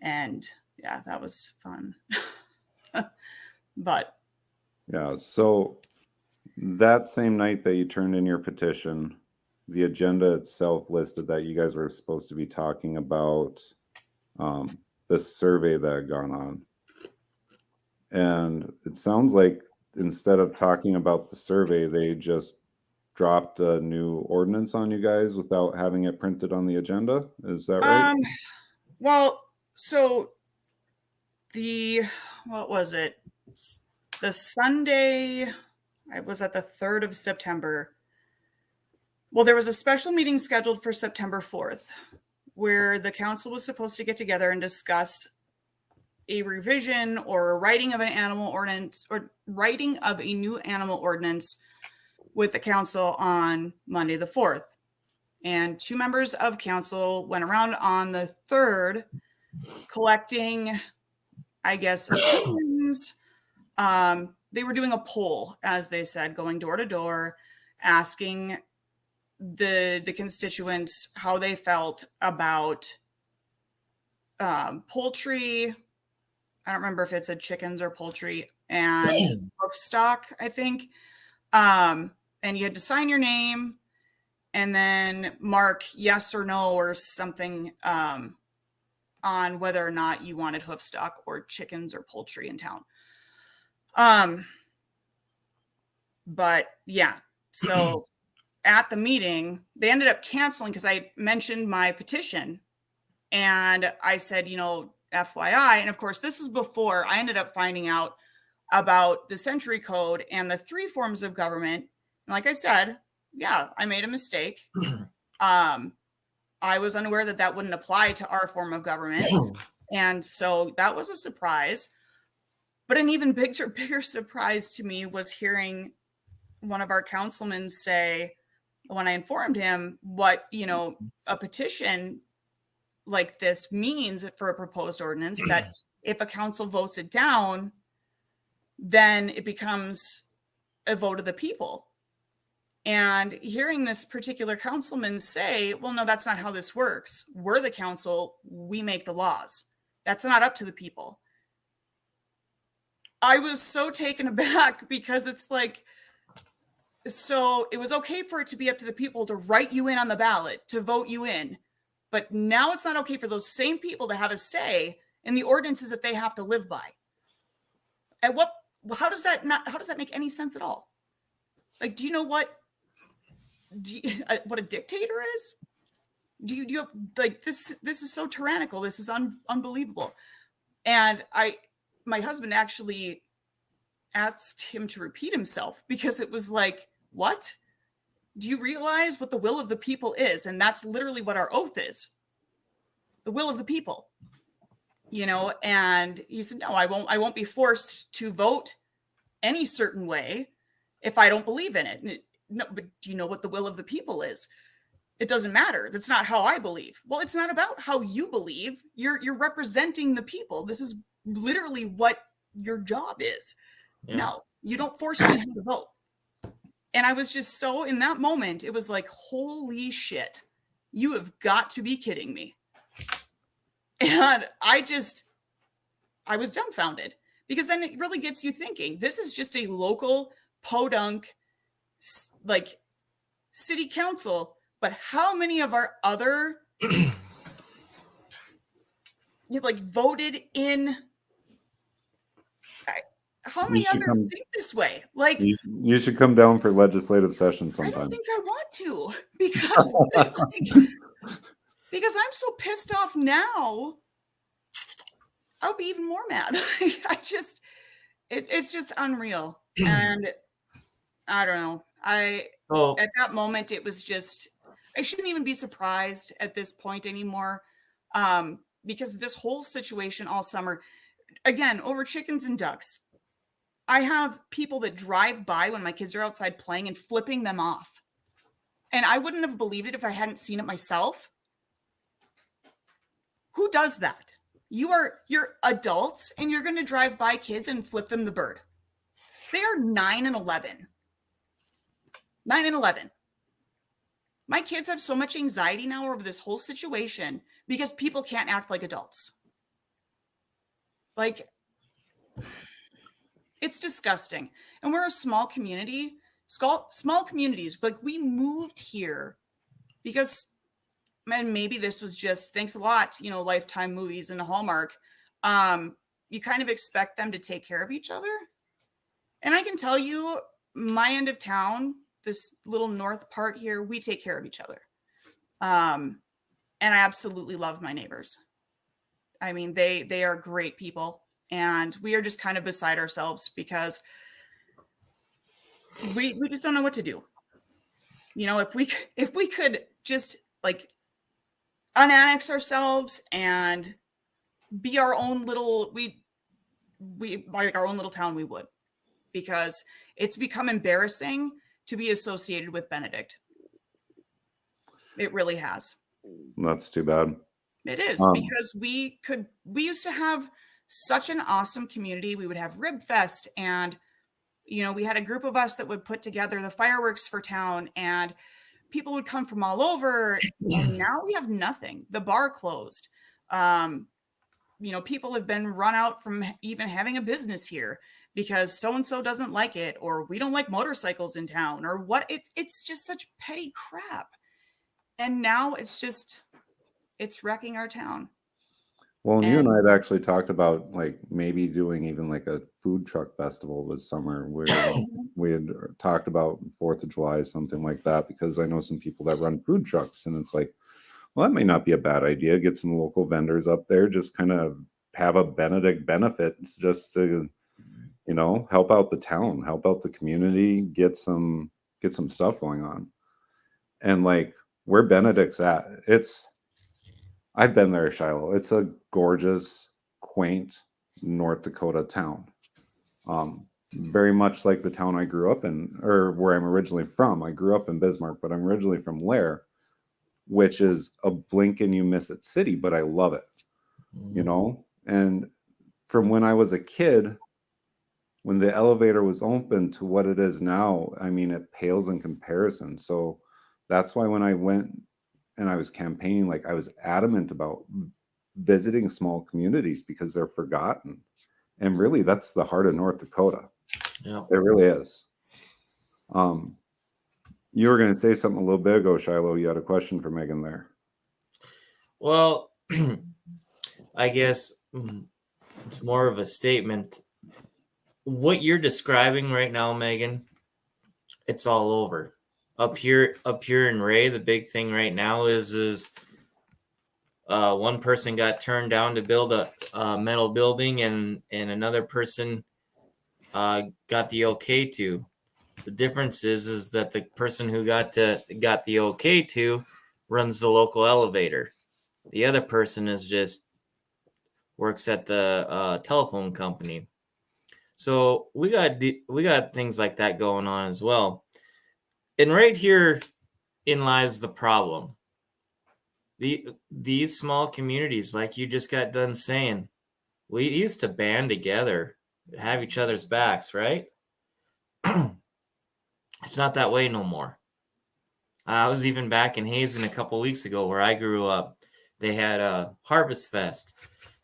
And yeah, that was fun. But yeah, so that same night that you turned in your petition, the agenda itself listed that you guys were supposed to be talking about this survey that had gone on. And it sounds like instead of talking about the survey, they just dropped a new ordinance on you guys without having it printed on the agenda. Is that right? Well, so what was it? The Sunday, I was at the 3rd of September. Well, there was a special meeting scheduled for September 4th, where the council was supposed to get together and discuss a revision or a writing of an animal ordinance or writing of a new animal ordinance with the council on Monday the 4th. And 2 members of council went around on the 3rd collecting, I guess, opinions. They were doing a poll, as they said, going door to door, asking the constituents how they felt about poultry. I don't remember if it said chickens or poultry, and hoof stock, I think. And you had to sign your name and then mark yes or no or something on whether or not you wanted hoof stock or chickens or poultry in town. But yeah, so at the meeting, they ended up canceling because I mentioned my petition. And I said, FYI. And of course, this is before I ended up finding out about the century code and the 3 forms of government. And like I said, yeah, I made a mistake. I was unaware that that wouldn't apply to our form of government. And so that was a surprise. But an even bigger surprise to me was hearing one of our councilmen say, when I informed him what, a petition like this means for a proposed ordinance, that if a council votes it down, then it becomes a vote of the people. And hearing this particular councilman say, well, no, that's not how this works. We're the council. We make the laws. That's not up to the people. I was so taken aback because it's like, so it was okay for it to be up to the people to write you in on the ballot, to vote you in. But now it's not okay for those same people to have a say in the ordinances that they have to live by. And how does that make any sense at all? Like, do you know what a dictator is? Do you have, like, this is so tyrannical. This is unbelievable. And my husband actually asked him to repeat himself because it was like, what? Do you realize what the will of the people is? And that's literally what our oath is. The will of the people. And he said, no, I won't be forced to vote any certain way if I don't believe in it. No, but do you know what the will of the people is? It doesn't matter. That's not how I believe. Well, it's not about how you believe. You're representing the people. This is literally what your job is. Yeah. No, you don't force me how to vote. And I was just so, in that moment, it was like, holy shit, you have got to be kidding me. And I was dumbfounded, because then it really gets you thinking, this is just a local podunk, like, city council, but how many of our other like voted in, how many others think this way? Like, you should come down for legislative session sometime. I don't think I want to, because because I'm so pissed off now. I'll be even more mad. It's just unreal. And I don't know. At that moment, it was just, I shouldn't even be surprised at this point anymore. Because this whole situation all summer, again, over chickens and ducks, I have people that drive by when my kids are outside playing and flipping them off. And I wouldn't have believed it if I hadn't seen it myself. Who does that? You're adults and you're going to drive by kids and flip them the bird. They are 9 and 11. 9 and 11. My kids have so much anxiety now over this whole situation because people can't act like adults. Like, it's disgusting. And we're a small community, small communities. Like, we moved here because, man, maybe this was just, thanks a lot, Lifetime movies and Hallmark. You kind of expect them to take care of each other. And I can tell you, my end of town, this little north part here, we take care of each other. And I absolutely love my neighbors. I mean, they are great people. And we are just kind of beside ourselves because we just don't know what to do. If we could just, like, unannex ourselves and be our own little, we like our own little town, we would, because it's become embarrassing to be associated with Benedict. It really has. That's too bad. It is, because we used to have such an awesome community. We would have Rib Fest, and we had a group of us that would put together the fireworks for town, and people would come from all over. And now we have nothing. The bar closed. People have been run out from even having a business here because so-and-so doesn't like it, or we don't like motorcycles in town, or what. It's just such petty crap. And now it's wrecking our town. Well, and you and I And had actually talked about like maybe doing even like a food truck festival this summer where we had talked about 4th of July, something like that, because I know some people that run food trucks, and it's like, well, that may not be a bad idea. Get some local vendors up there, just kind of have a Benedict benefit just to, help out the town, help out the community, get some stuff going on. And like where Benedict's at, I've been there, Shiloh. It's a gorgeous, quaint North Dakota town. Very much like the town I grew up in, or where I'm originally from. I grew up in Bismarck, but I'm originally from Lair, which is a blink and you miss it city, but I love it, And from when I was a kid, when the elevator was open to what it is now, I mean, it pales in comparison. So that's why when I went and I was campaigning, like I was adamant about visiting small communities because they're forgotten. And really, that's the heart of North Dakota. Yeah. It really is. You were going to say something a little bit ago, Shiloh. You had a question for Megan there. Well, I guess it's more of a statement. What you're describing right now, Megan, it's all over. Up here in Ray, the big thing right now is one person got turned down to build a metal building, and another person got the okay to. The difference is that the person who got the okay to runs the local elevator. The other person is just works at the telephone company. So we got things like that going on as well. And right here in lies the problem. These small communities, like you just got done saying, we used to band together, have each other's backs, right? It's not that way no more. I was even back in Hazen a couple weeks ago where I grew up. They had a Harvest Fest.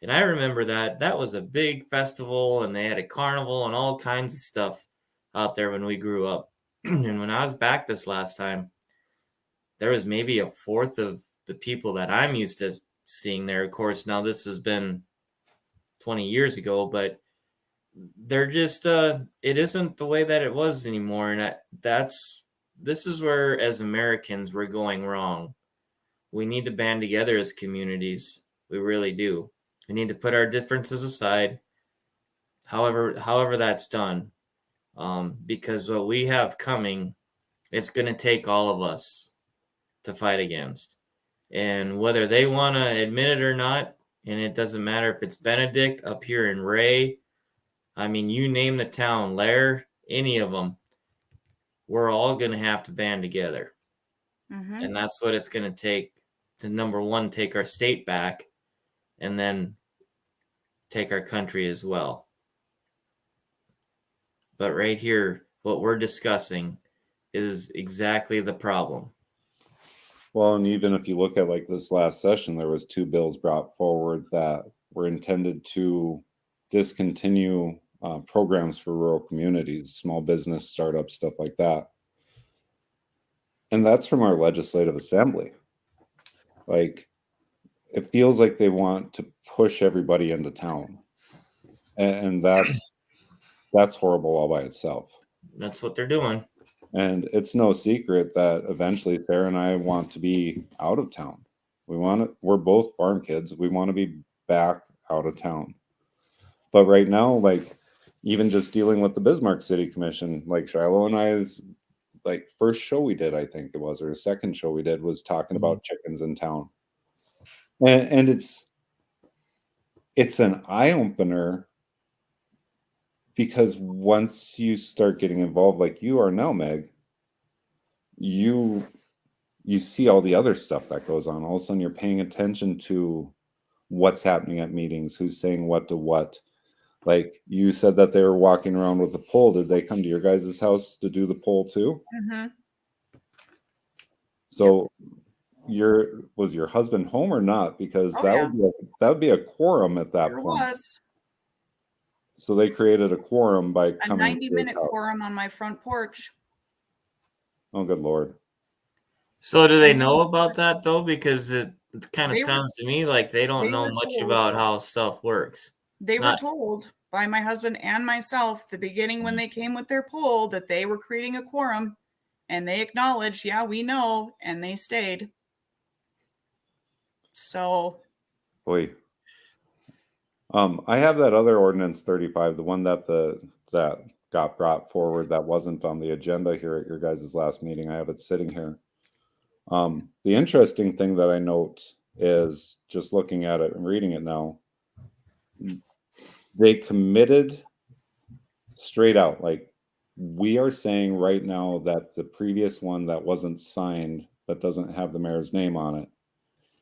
And I remember that was a big festival, and they had a carnival and all kinds of stuff out there when we grew up. And when I was back this last time, there was maybe a fourth of the people that I'm used to seeing there. Of course, now this has been 20 years ago, but they're just it isn't the way that it was anymore. And this is where, as Americans, we're going wrong. We need to band together as communities. We really do. We need to put our differences aside, however that's done, because what we have coming, it's going to take all of us to fight against. And whether they want to admit it or not, and it doesn't matter if it's Benedict up here in Ray, I mean, you name the town, Lair, any of them, we're all going to have to band together. Mm-hmm. And that's what it's going to take to, number one, take our state back, and then take our country as well. But right here, what we're discussing is exactly the problem. Well, and even if you look at like this last session, there was 2 bills brought forward that were intended to discontinue programs for rural communities, small business startups, stuff like that. And that's from our legislative assembly. Like, it feels like they want to push everybody into town, and that's horrible all by itself. That's what they're doing. And it's no secret that eventually Sarah and I want to be out of town. We're both farm kids. We want to be back out of town. But right now, like, even just dealing with the Bismarck City Commission, like Shiloh and I's like first show we did, I think it was, or second show we did, was talking about chickens in town. And it's an eye opener, because once you start getting involved like you are now, Meg, you see all the other stuff that goes on. All of a sudden you're paying attention to what's happening at meetings, who's saying what to what. Like you said that they were walking around with a pole. Did they come to your guys' house to do the pole too? Mm-hmm. So was your husband home or not? Because that would be a quorum at that point. Was. So they created a quorum by A coming 90-minute quorum on my front porch. Oh, good Lord. So do they know about that though? Because It kind of They were sounds to me like they don't they know were much told about how stuff works. they were Not told by my husband and myself the beginning when they came with their poll that they were creating a quorum, and they acknowledged, yeah, we know, and they stayed. So Boy. I have that other ordinance 35, the one that that got brought forward that wasn't on the agenda here at your guys' last meeting. I have it sitting here. The interesting thing that I note is just looking at it and reading it now, they committed straight out, like we are saying right now that the previous one that wasn't signed, that doesn't have the mayor's name on it,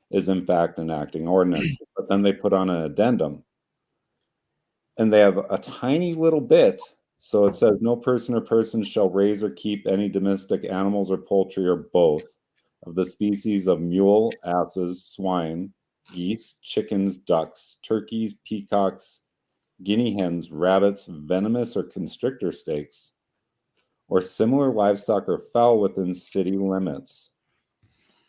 is in fact enacting ordinance. But then they put on an addendum and they have a tiny little bit. So it says, no person or persons shall raise or keep any domestic animals or poultry or both of the species of mule, asses, swine, geese, chickens, ducks, turkeys, peacocks, guinea hens, rabbits, venomous or constrictor snakes, or similar livestock or fowl within city limits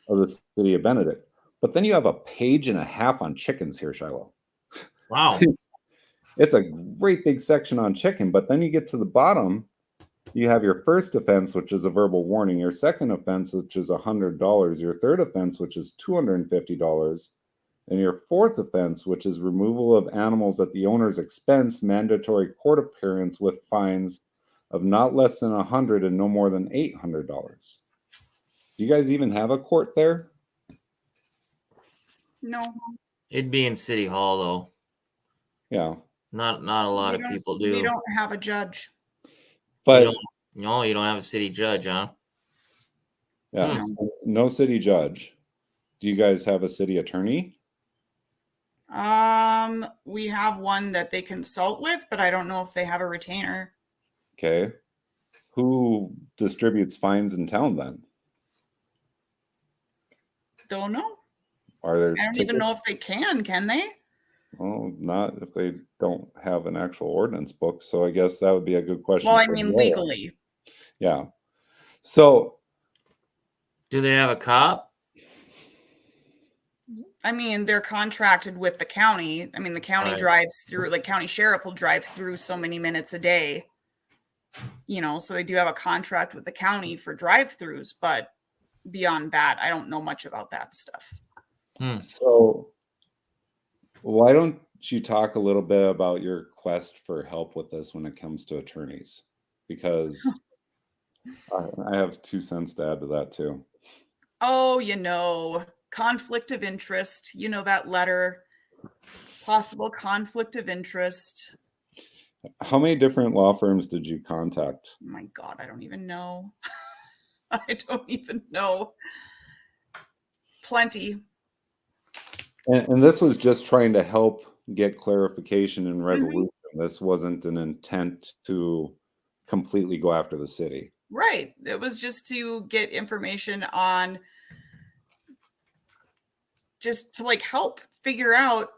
of the city of Benedict. But then you have a page and a half on chickens here, Shiloh. wow. It's a great big section on chicken, but then you get to the bottom, you have your first offense, which is a verbal warning, your second offense, which is $100, your third offense, which is $250, and your fourth offense, which is removal of animals at the owner's expense, mandatory court appearance with fines of not less than $100 and no more than $800. Do you guys even have a court there? no, It'd be in City Hall though. Yeah, Not a lot of people we do. don't have a judge. You but don't. No, you don't have a city judge, huh? yeah, Hmm. no city judge. Do you guys have a city attorney? We have one that they consult with, but I don't know if they have a retainer. Okay. Who distributes fines in town then? Don't know. Are there I don't tickets? even know if they can they? Well, not if they don't have an actual ordinance book. So I guess that would be a good question. Well, I for mean, Laura. legally. Yeah. So Do they have a cop? I mean, they're contracted with the county. I mean, the county Right. drives through, like, county sheriff will drive through so many minutes a day. So they do have a contract with the county for drive-throughs, but beyond that, I don't know much about that stuff. So why don't you talk a little bit about your quest for help with this when it comes to attorneys? Because I have 2 cents to add to that too. Oh, conflict of interest. That letter, possible conflict of interest. How many different law firms did you contact? Oh my God, I don't even know. I don't even know. Plenty. And this was just trying to help get clarification and Mm-hmm. resolution. This wasn't an intent to completely go after the city. Right. It was just to get information on, just to help figure out,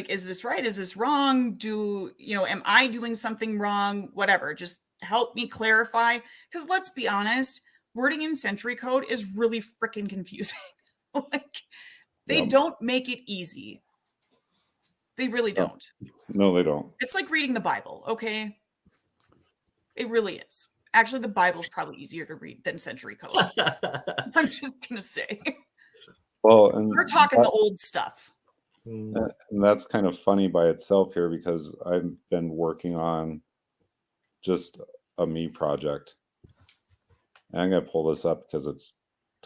is this right? Is this wrong? Am I doing something wrong? Whatever. Just help me clarify. Because let's be honest, wording in Century Code is really freaking confusing. They Yep. don't make it easy. They really don't. No, they don't. It's like reading the Bible, okay? It really is. Actually, the Bible's probably easier to read than Century Code. I'm just going to say. Well, and We're talking the old stuff. and that's kind of funny by itself here because I've been working on just a me project. And I'm going to pull this up because it's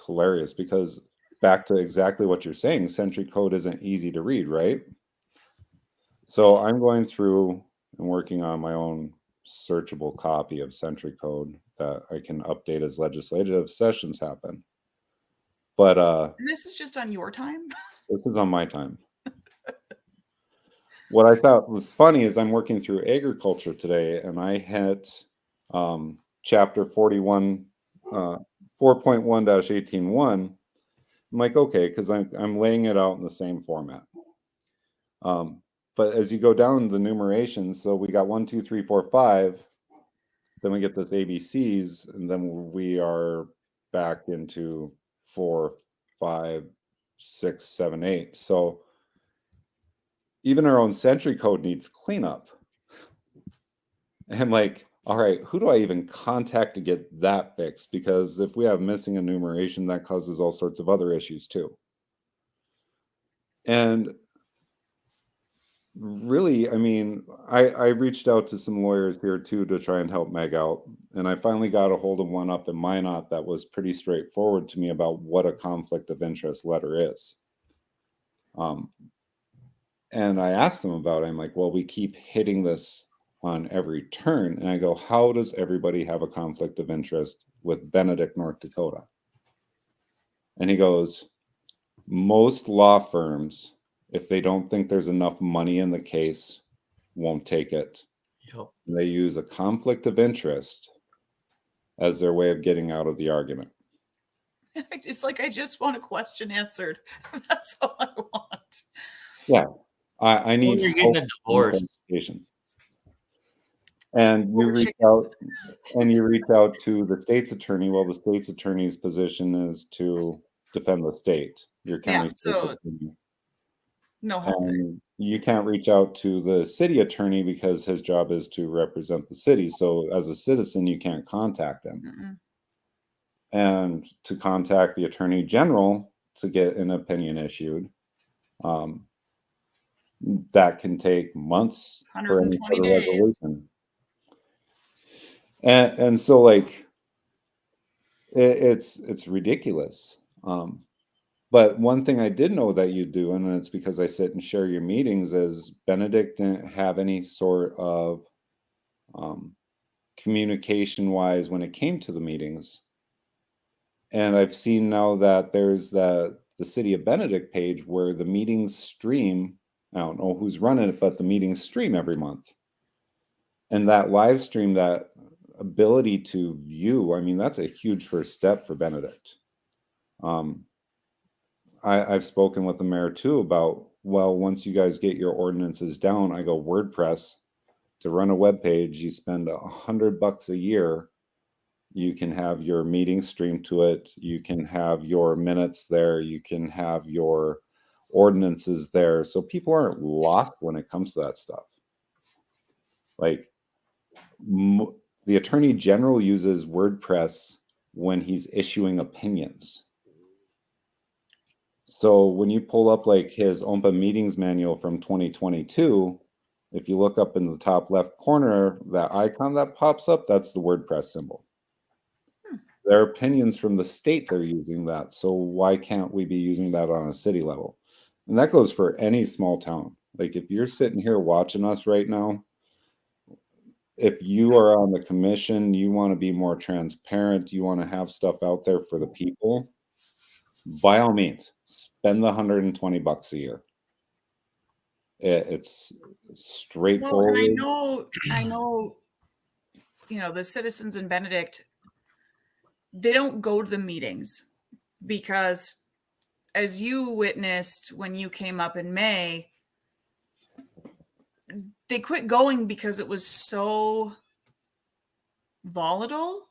hilarious, because back to exactly what you're saying, Century Code isn't easy to read, right? So I'm going through and working on my own searchable copy of Century Code that I can update as legislative sessions happen. But And this is just on your time? this is on my time. What I thought was funny is I'm working through agriculture today, and I hit chapter 41, 4.1-18.1. I'm like, okay, because I'm laying it out in the same format. But as you go down the numeration, so we got 1, 2, 3, 4, 5. Then we get this ABCs, and then we are back into 4, 5, 6, 7, 8. So even our own century code needs cleanup. And like, all right, who do I even contact to get that fixed? Because if we have missing enumeration, that causes all sorts of other issues too. And really, I mean, I reached out to some lawyers here too to try and help Meg out. And I finally got a hold of one up in Minot that was pretty straightforward to me about what a conflict of interest letter is. And I asked him about it. I'm like, well, we keep hitting this on every turn. And I go, how does everybody have a conflict of interest with Benedict, North Dakota? And he goes, most law firms, if they don't think there's enough money in the case, won't take it. Yep. They use a conflict of interest as their way of getting out of the argument. It's like, I just want a question answered. That's all I want. Yeah. I need When you're getting a divorce. And you Or reach chickens. out and you reach out to the state's attorney. Well, the state's attorney's position is to defend the state, your county state so attorney. no help there. And you can't reach out to the city attorney because his job is to represent the city. So as a citizen, you can't contact him. Mm-mm. And to contact the attorney general to get an opinion issued, that can take months for any 120 sort of days. resolution. And so like it's ridiculous. But one thing I did know that you do, and it's because I sit and share your meetings, is Benedict didn't have any sort of communication wise when it came to the meetings. And I've seen now that there's the City of Benedict page where the meetings stream. I don't know who's running it, but the meetings stream every month. And that live stream, that ability to view, I mean, that's a huge first step for Benedict. I've spoken with the mayor too about, well, once you guys get your ordinances down, I go, WordPress, to run a web page, you spend $100 a year. You can have your meeting streamed to it. You can have your minutes there. You can have your ordinances there. So people aren't lost when it comes to that stuff. Like the attorney general uses WordPress when he's issuing opinions. So when you pull up like his OMPA meetings manual from 2022, if you look up in the top left corner, that icon that pops up, that's the WordPress symbol. There are opinions from the state they're using that. So why can't we be using that on a city level? And that goes for any small town. Like if you're sitting here watching us right now, if you are on the commission, you want to be more transparent, you want to have stuff out there for the people, by all means, spend the $120 a year. It's straightforward. Well, and I know, the citizens in Benedict, they don't go to the meetings because, as you witnessed when you came up in May, they quit going because it was so volatile.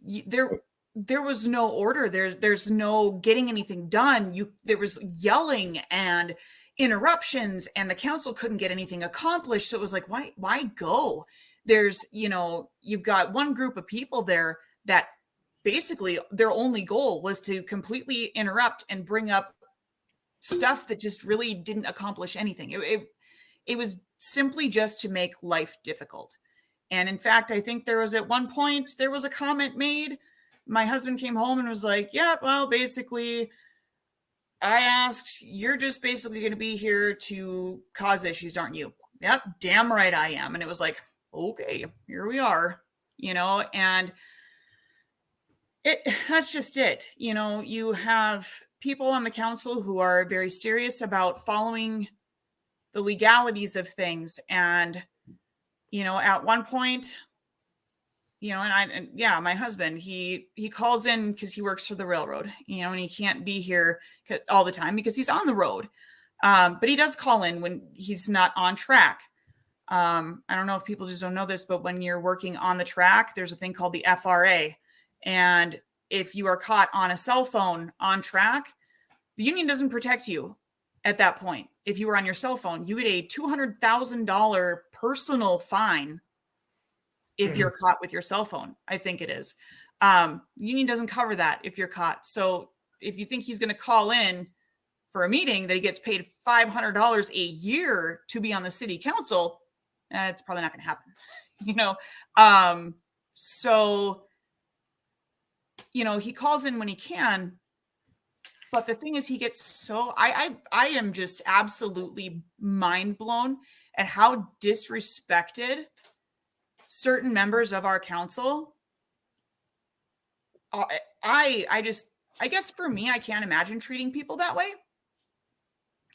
There was no order. There's no getting anything done. There was yelling and interruptions, and the council couldn't get anything accomplished. So it was like, why go? There's, you've got one group of people there that basically their only goal was to completely interrupt and bring up stuff that just really didn't accomplish anything. It was simply just to make life difficult. And in fact, I think there was at one point, there was a comment made. My husband came home and was like, yeah, well, basically, I asked, you're just basically going to be here to cause issues, aren't you? Yep, damn right I am. And it was like, okay, here we are, and that's just it. You have people on the council who are very serious about following the legalities of things. And, at one point, my husband, he calls in because he works for the railroad, and he can't be here all the time because he's on the road. But he does call in when he's not on track. I don't know if people just don't know this, but when you're working on the track, there's a thing called the FRA. And if you are caught on a cell phone on track, The union doesn't protect you at that point. If you were on your cell phone, you get a $200,000 personal fine if you're caught with your cell phone. I think it is. Union doesn't cover that if you're caught. So if you think he's going to call in for a meeting that he gets paid $500 a year to be on the city council, it's probably not going to happen. So, he calls in when he can. But the thing is, he gets so I am just absolutely mind blown at how disrespected certain members of our council. I guess for me, I can't imagine treating people that way.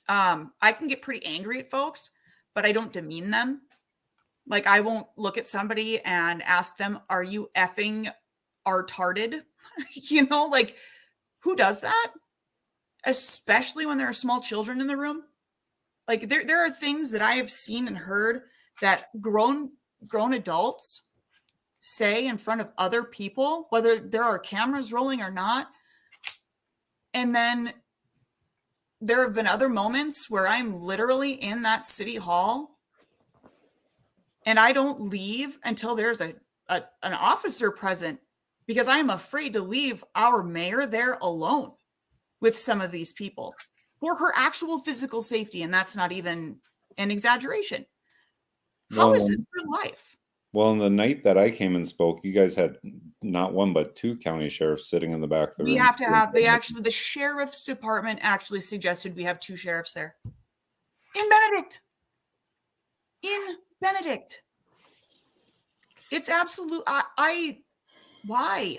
I can get pretty angry at folks, but I don't demean them. Like, I won't look at somebody and ask them, "Are you effing retarded?" Like, who does that? Especially when there are small children in the room. Like, there are things that I have seen and heard that grown adults say in front of other people, whether there are cameras rolling or not. And then there have been other moments where I'm literally in that city hall and I don't leave until there's an officer present, because I am afraid to leave our mayor there alone with some of these people for her actual physical safety. And that's not even an exaggeration. How is this real life? Well, on the night that I came and spoke, you guys had not one but two county sheriffs sitting in the back of the room. We have to have, the sheriff's department actually suggested we have two sheriffs there. In Benedict. It's absolute. Why?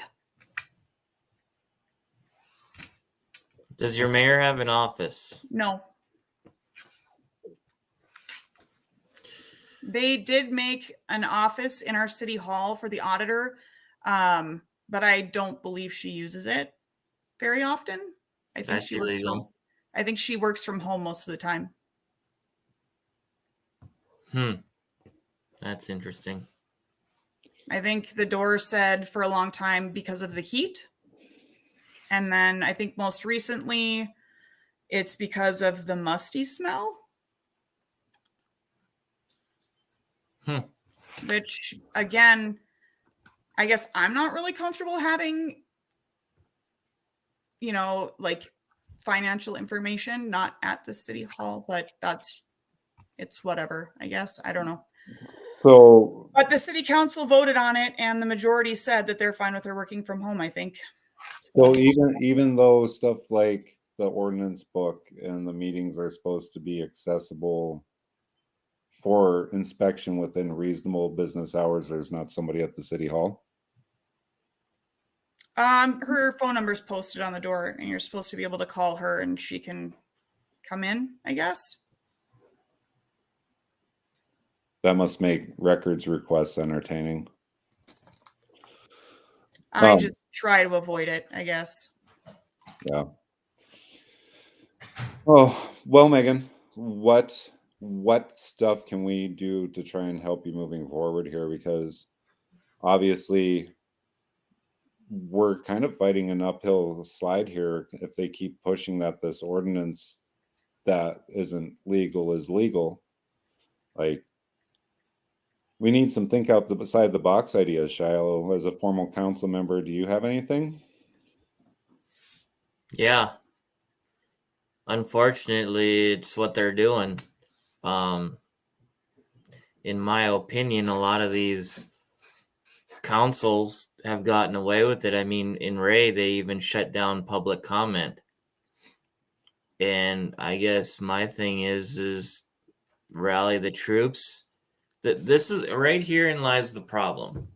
Does your mayor have an office? No. They did make an office in our city hall for the auditor, but I don't believe she uses it very often. I think That's illegal. I think she works from home most of the time. That's interesting. I think the door said for a long time because of the heat. And then I think most recently it's because of the musty smell. Which, again, I guess I'm not really comfortable having, like, financial information not at the city hall, but it's whatever, I guess. I don't know. So, but the city council voted on it, and the majority said that they're fine with her working from home, I think. So even though stuff like the ordinance book and the meetings are supposed to be accessible for inspection within reasonable business hours, there's not somebody at the city hall? Her phone number is posted on the door, and you're supposed to be able to call her and she can come in, I guess. That must make records requests entertaining. I just try to avoid it, I guess. Yeah. Oh, well, Megan, what stuff can we do to try and help you moving forward here? Because obviously we're kind of fighting an uphill slide here if they keep pushing that this ordinance that isn't legal is legal. Like, we need some think out the side of the box ideas. Shiloh, as a formal council member, do you have anything? Yeah. Unfortunately, it's what they're doing. In my opinion, a lot of these councils have gotten away with it. I mean, in Ray, they even shut down public comment. And I guess my thing is rally the troops. This is right herein lies the problem.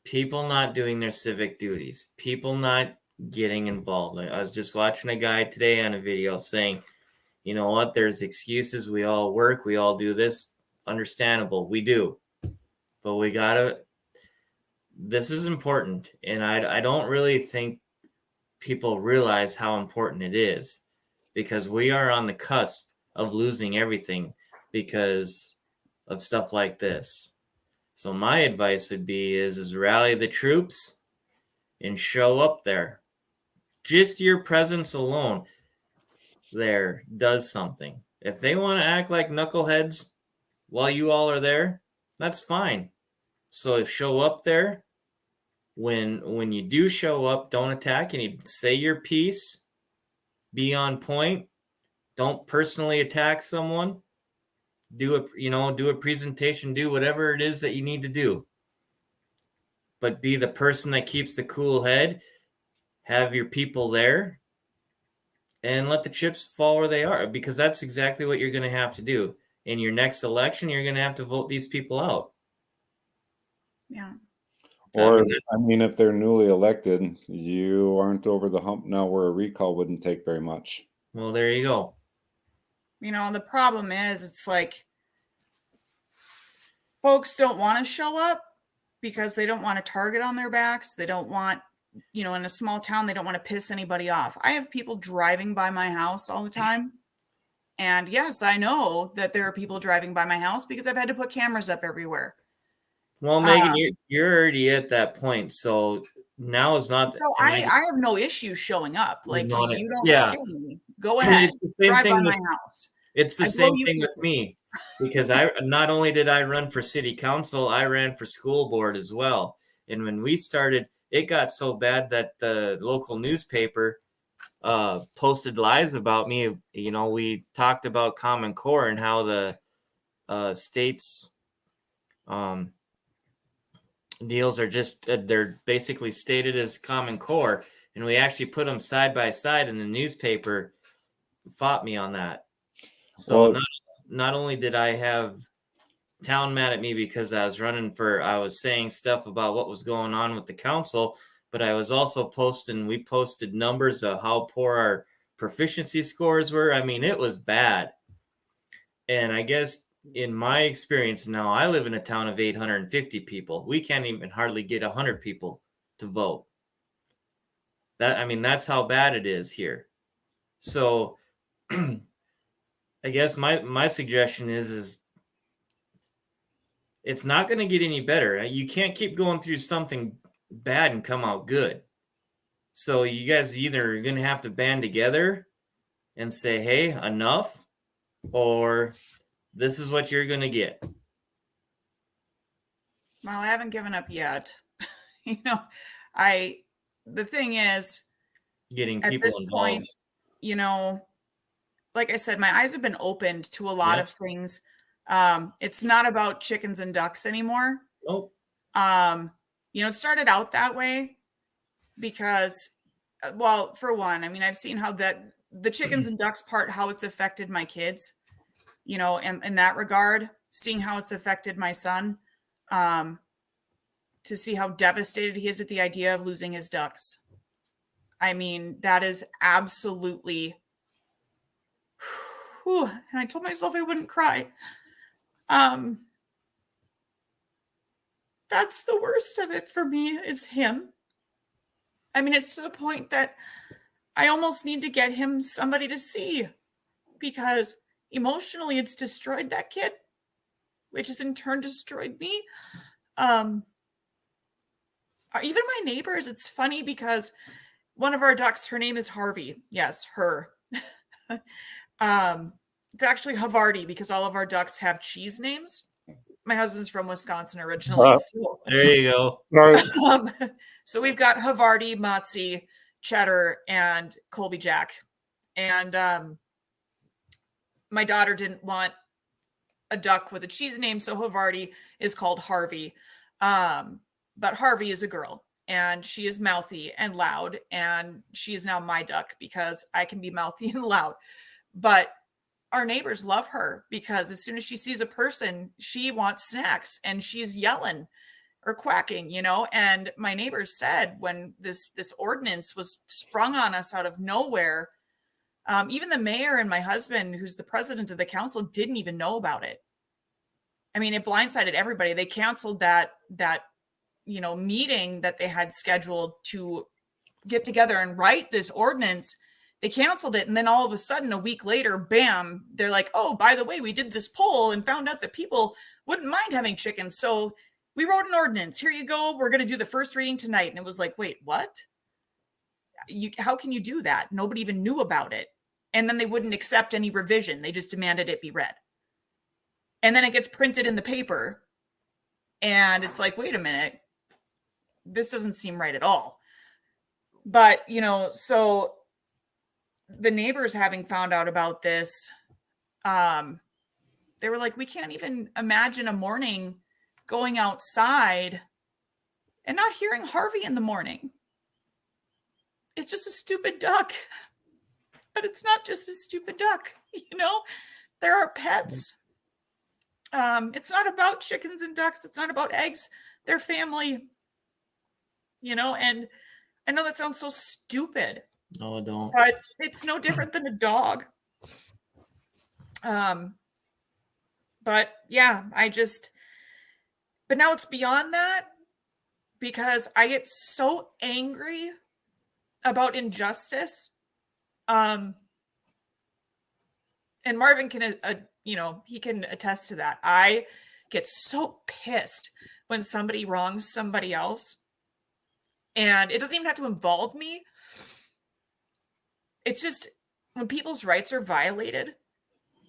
People not doing their civic duties. People not getting involved. I was just watching a guy today on a video saying, you know what, there's excuses. We all work. We all do this. Understandable. We do. But we gotta, this is important. And I don't really think people realize how important it is, because we are on the cusp of losing everything because of stuff like this. So my advice would be is rally the troops and show up there just your presence alone there does something. If they want to act like knuckleheads while you all are there, that's fine. So show up there. When you do show up, don't attack and you say your piece. Be on point. Don't personally attack someone. Do a presentation, do whatever it is that you need to do. But be the person that keeps the cool head. Have your people there and let the chips fall where they are, because that's exactly what you're going to have to do. In your next election, you're going to have to vote these people out. Yeah. Or, I mean, if they're newly elected, you aren't over the hump now where a recall wouldn't take very much. Well, there you go. The problem is, it's like folks don't want to show up because they don't want a target on their backs. They don't want, in a small town, they don't want to piss anybody off. I have people driving by my house all the time. And yes, I know that there are people driving by my house because I've had to put cameras up everywhere. Well, Megan, you're already at that point. So now is not. So I have no issue showing up. Like, you don't scare me. Go ahead. It's the same drive thing by my house. It's the same thing with me, because I not only did I run for city council, I ran for school board as well. And when we started, it got so bad that the local newspaper posted lies about me. We talked about Common Core and how the state's deals are just they're basically stated as Common Core, and we actually put them side by side, and the newspaper fought me on that. So not only did I have town mad at me because I was saying stuff about what was going on with the council, but I was also we posted numbers of how poor our proficiency scores were. I mean, it was bad. And I guess in my experience now, I live in a town of 850 people. We can't even hardly get 100 people to vote. That's how bad it is here. So I guess my suggestion is it's not going to get any better. You can't keep going through something bad and come out good. So you guys either are going to have to band together and say, hey, enough, or this is what you're going to get. Well, I haven't given up yet. The thing is, getting at people this involved. Point, like I said, my eyes have been opened to a lot of things. It's not about chickens and ducks anymore. Nope. It started out that way because, well, for one, I've seen how the chickens and ducks part, how it's affected my kids, and in that regard, seeing how it's affected my son, to see how devastated he is at the idea of losing his ducks. That is absolutely, and I told myself I wouldn't cry. That's the worst of it for me, is him. It's to the point that I almost need to get him somebody to see, because emotionally it's destroyed that kid, which has in turn destroyed me. Even my neighbors, it's funny because one of our ducks, her name is Harvey. Yes, her. It's actually Havarti because all of our ducks have cheese names. My husband's from Wisconsin originally. So, there you go. So we've got Havarti, Motzi, Cheddar, and Colby Jack. And my daughter didn't want a duck with a cheese name, so Havarti is called Harvey. But Harvey is a girl, and she is mouthy and loud, and she is now my duck because I can be mouthy and loud. But our neighbors love her because as soon as she sees a person, she wants snacks and she's yelling or quacking, and my neighbors said when this ordinance was sprung on us out of nowhere, even the mayor and my husband, who's the president of the council, didn't even know about it. It blindsided everybody. They canceled that meeting that they had scheduled to get together and write this ordinance. They canceled it. And then all of a sudden, a week later, bam, they're like, oh, by the way, we did this poll and found out that people wouldn't mind having chickens. So we wrote an ordinance. Here you go. We're going to do the first reading tonight. And it was like, wait, what? how can you do that? Nobody even knew about it. And then they wouldn't accept any revision. They just demanded it be read. And then it gets printed in the paper. And it's like, wait a minute, this doesn't seem right at all. But, so the neighbors, having found out about this, they were like, we can't even imagine a morning going outside and not hearing Harvey in the morning. It's just a stupid duck. But it's not just a stupid duck, there are pets. It's not about chickens and ducks. It's not about eggs. They're family, and I know that sounds so stupid. No, don't. But it's no different than a dog. But yeah, but now it's beyond that, because I get so angry about injustice. And Marvin can, he can attest to that. I get so pissed when somebody wrongs somebody else, and it doesn't even have to involve me. It's just when people's rights are violated,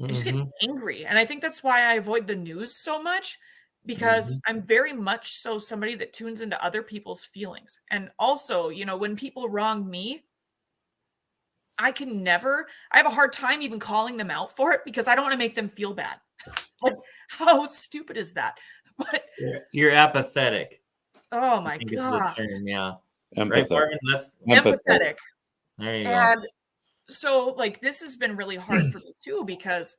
I just get angry. And I think that's why I avoid the news so much, because I'm very much so somebody that tunes into other people's feelings. And also, when people wrong me, I have a hard time even calling them out for it, because I don't want to make them feel bad. Like, how stupid is that? But you're apathetic. Oh my God. Yeah. Empathetic. Right, Marvin? That's empathetic. There you And go. so this has been really hard for me too, because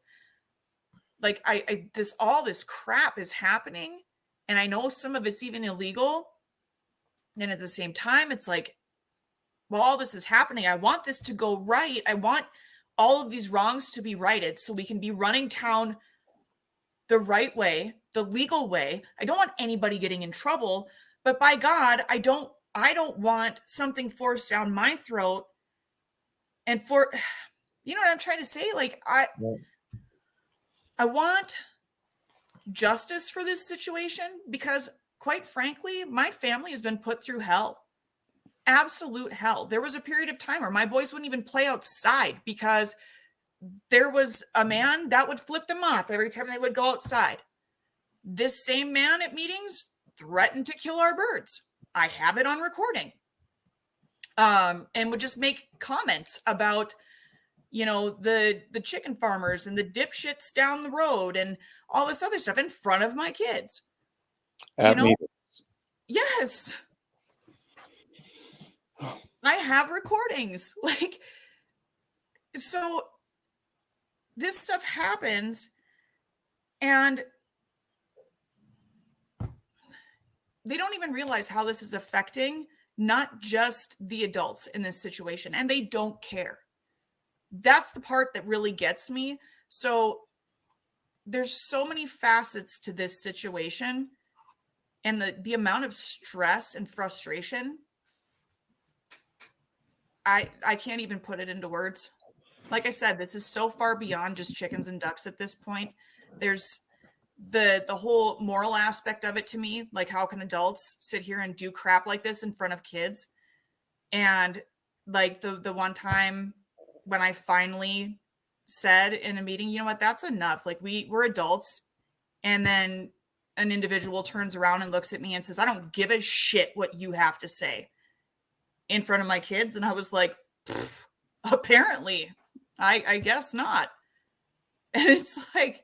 all this crap is happening, and I know some of it's even illegal. And at the same time, it's like, while all this is happening, I want this to go right. I want all of these wrongs to be righted, so we can be running town the right way, the legal way. I don't want anybody getting in trouble, but by God, I don't want something forced down my throat. And you know what I'm trying to say? I want justice for this situation, because quite frankly, my family has been put through hell. Absolute hell. There was a period of time where my boys wouldn't even play outside, because there was a man that would flip them off every time they would go outside. This same man at meetings threatened to kill our birds. I have it on recording. And would just make comments about, the chicken farmers and the dipshits down the road and all this other stuff in front of my kids. At meetings. Yes. I have recordings. So this stuff happens, and they don't even realize how this is affecting not just the adults in this situation, and they don't care. That's the part that really gets me. So there's so many facets to this situation, and the amount of stress and frustration, I can't even put it into words. Like I said, this is so far beyond just chickens and ducks at this point. There's the whole moral aspect of it to me. Like, how can adults sit here and do crap like this in front of kids? And the one time when I finally said in a meeting, you know what, that's enough. We're adults. And then an individual turns around and looks at me and says, I don't give a shit what you have to say, in front of my kids. And I was like, apparently, I guess not. And it's like,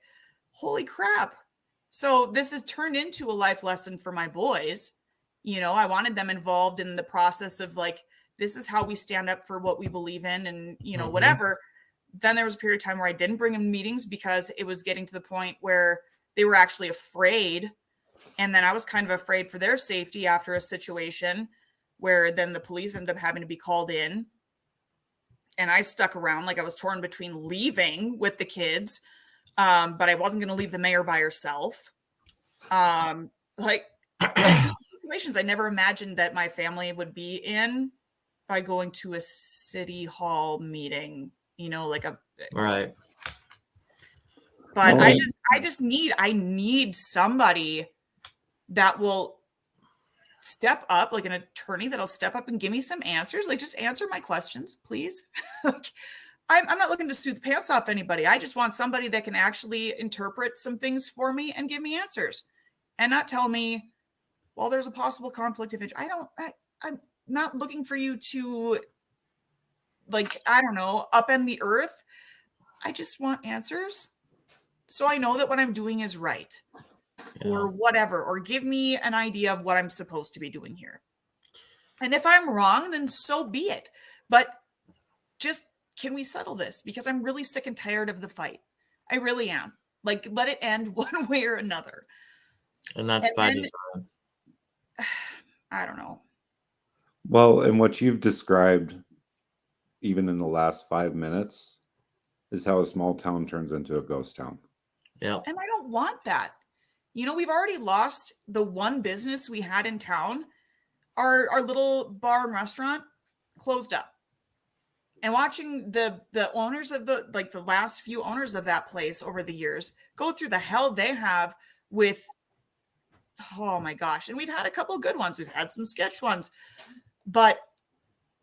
holy crap. So this has turned into a life lesson for my boys. I wanted them involved in the process of this is how we stand up for what we believe in, and, whatever. Then there was a period of time where I didn't bring them meetings, because it was getting to the point where they were actually afraid. And then I was kind of afraid for their safety after a situation where then the police ended up having to be called in. And I stuck around. I was torn between leaving with the kids, but I wasn't going to leave the mayor by herself. Situations I never imagined that my family would be in by going to a city hall meeting, Right. But I need somebody that will step up, like an attorney that'll step up and give me some answers. Like, just answer my questions, please. Like, I'm not looking to sue the pants off anybody. I just want somebody that can actually interpret some things for me and give me answers, and not tell me, well, there's a possible conflict of interest. I'm not looking for you to, like, I don't know, upend the earth. I just want answers, so I know that what I'm doing is right, or whatever, or give me an idea of what I'm supposed to be doing here. And if I'm wrong, then so be it. But just, can we settle this? Because I'm really sick and tired of the fight. I really am. Like, let it end one way or another. And that's And by then- design. I don't know. Well, and what you've described, even in the last 5 minutes, is how a small town turns into a ghost town. Yeah. And I don't want that. You know, we've already lost the one business we had in town. Our little bar and restaurant closed up. And watching the owners of the last few owners of that place over the years go through the hell they have with, oh my gosh. And we've had a couple of good ones. We've had some sketch ones. But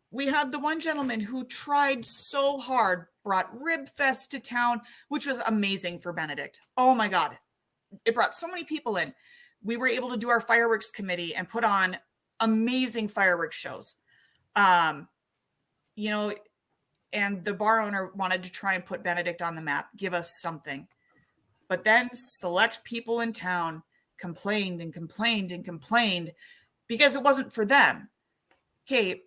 we had the one gentleman who tried so hard, brought Rib Fest to town, which was amazing for Benedict. Oh my God. It brought so many people in. We were able to do our fireworks committee and put on amazing fireworks shows. You know, and the bar owner wanted to try and put Benedict on the map, give us something. But then select people in town complained and complained and complained because it wasn't for them. Okay,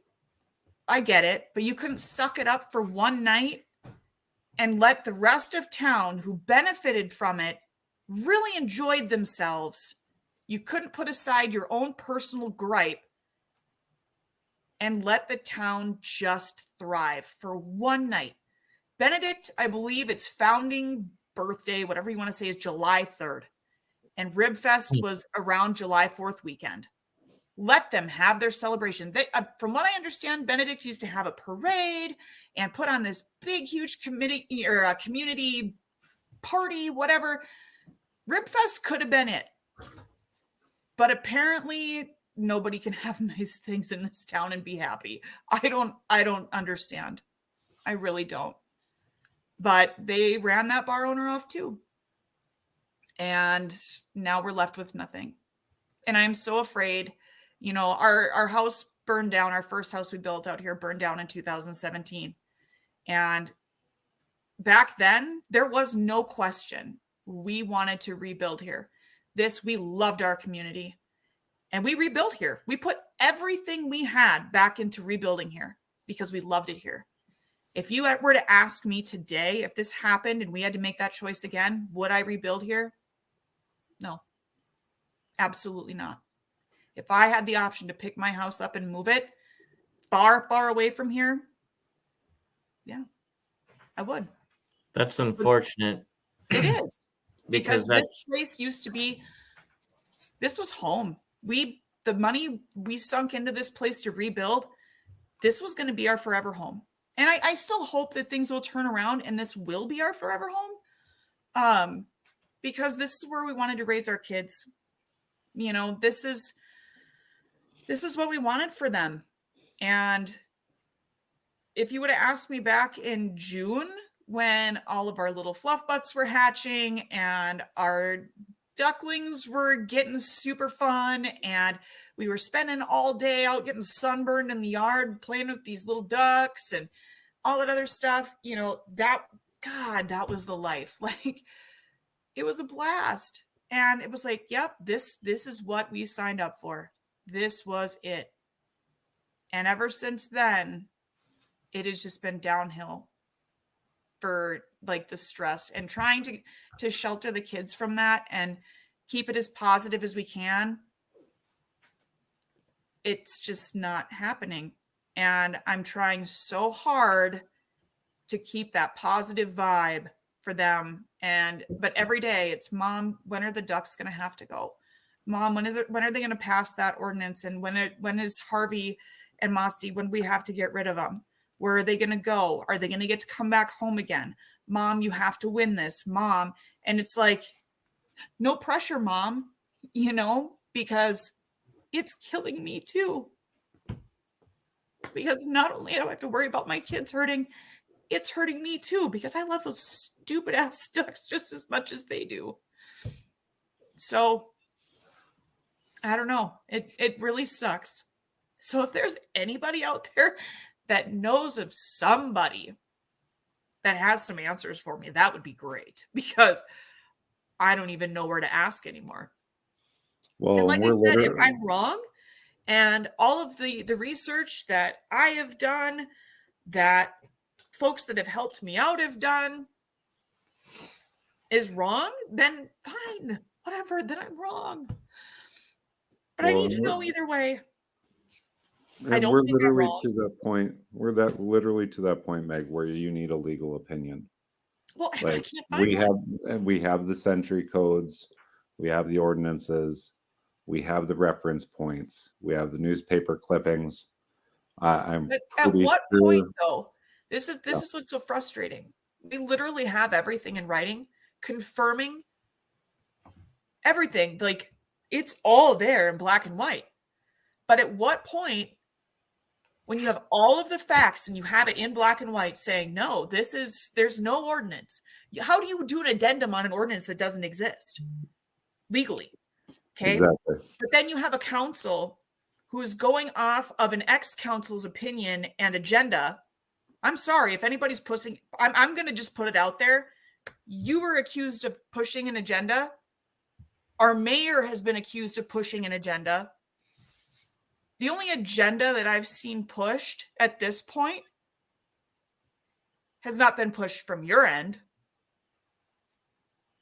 I get it, but you couldn't suck it up for one night and let the rest of town who benefited from it really enjoyed themselves. You couldn't put aside your own personal gripe and let the town just thrive for one night. Benedict, I believe its founding birthday, whatever you want to say, is July 3rd. And Rib Fest was around July 4th weekend. Let them have their celebration. They, from what I understand, Benedict used to have a parade and put on this big, huge committee or a community party, whatever. Rib Fest could have been it. But apparently nobody can have nice things in this town and be happy. I don't understand. I really don't. But they ran that bar owner off too. And now we're left with nothing. And I'm so afraid. You know, our house burned down. Our first house we built out here burned down in 2017. And back then, there was no question. We wanted to rebuild here. We loved our community. And we rebuilt here. We put everything we had back into rebuilding here because we loved it here. If you were to ask me today, if this happened and we had to make that choice again, would I rebuild here? No, absolutely not. If I had the option to pick my house up and move it far, far away from here, yeah, I would. That's unfortunate. It is. Because this place used to be, this was home. The money we sunk into this place to rebuild, this was going to be our forever home. And I still hope that things will turn around and this will be our forever home. Because this is where we wanted to raise our kids. You know, this is what we wanted for them. And if you would have asked me back in June when all of our little fluff butts were hatching and our ducklings were getting super fun and we were spending all day out getting sunburned in the yard playing with these little ducks and all that other stuff, you know, that was the life. Like, it was a blast. And it was like, yep, this is what we signed up for. This was it. And ever since then, it has just been downhill for like the stress and trying to shelter the kids from that and keep it as positive as we can. It's just not happening. And I'm trying so hard to keep that positive vibe for them. But every day it's, Mom, when are the ducks going to have to go? Mom, when are they going to pass that ordinance? And when is Harvey and Mossy, when we have to get rid of them? Where are they going to go? Are they going to get to come back home again? Mom, you have to win this, Mom. And it's like, no pressure, Mom, you know, because it's killing me too. Because not only do I have to worry about my kids hurting, it's hurting me too, because I love those stupid ass ducks just as much as they do. So I don't know. It really sucks. So if there's anybody out there that knows of somebody that has some answers for me, that would be great, because I don't even know where to ask anymore. Well, And like I we're said, if literally, I'm wrong and all of the research that I have done, that folks that have helped me out have done, is wrong, then fine, whatever, then I'm wrong. But I well, need to know either way. I and don't we're think I'm literally wrong. to that point. We're that literally to that point, Meg, where you need a legal opinion. Well, and I Like can't find one. we have the century codes, we have the ordinances, we have the reference points, we have the newspaper clippings. I'm But at pretty what point, sure. though? This Yeah, is what's so frustrating. We literally have everything in writing, confirming everything. Like, it's all there in black and white. But at what point, when you have all of the facts and you have it in black and white saying, no, there's no ordinance. How do you do an addendum on an ordinance that doesn't exist legally? Okay. exactly. But then you have a council who is going off of an ex-council's opinion and agenda. I'm sorry if anybody's pushing, I'm going to just put it out there. You were accused of pushing an agenda. Our mayor has been accused of pushing an agenda. The only agenda that I've seen pushed at this point has not been pushed from your end.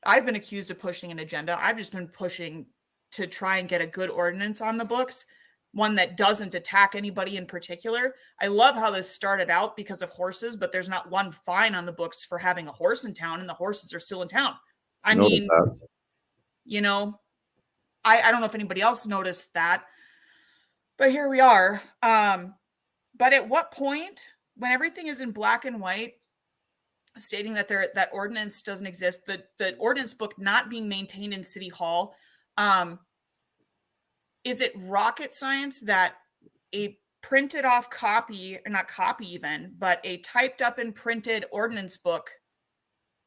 I've been accused of pushing an agenda. I've just been pushing to try and get a good ordinance on the books, one that doesn't attack anybody in particular. I love how this started out because of horses, but there's not one fine on the books for having a horse in town, and the horses are still in town. I Noted mean, that. you know, I don't know if anybody else noticed that, but here we are. But at what point, when everything is in black and white, stating that that ordinance doesn't exist, the ordinance book not being maintained in City Hall, is it rocket science that a printed off copy, or not copy even, but a typed up and printed ordinance book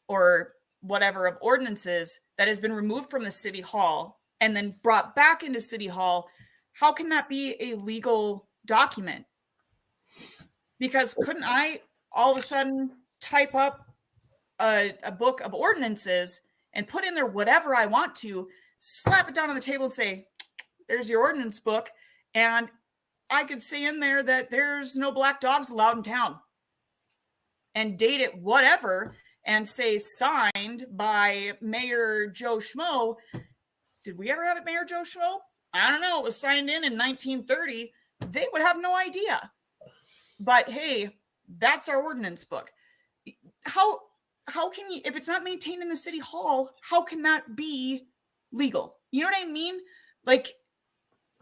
or whatever of ordinances that has been removed from the City Hall and then brought back into City Hall, how can that be a legal document? Because couldn't I all of a sudden type up a book of ordinances and put in there whatever I want to, slap it down on the table and say, there's your ordinance book, and I could say in there that there's no black dogs allowed in town, and date it whatever, and say signed by Mayor Joe Schmo. Did we ever have it Mayor Joe Schmo? I don't know. It was signed in 1930. They would have no idea. But hey, that's our ordinance book. How can you, if it's not maintained in the City Hall, how can that be legal? You know what I mean? Like,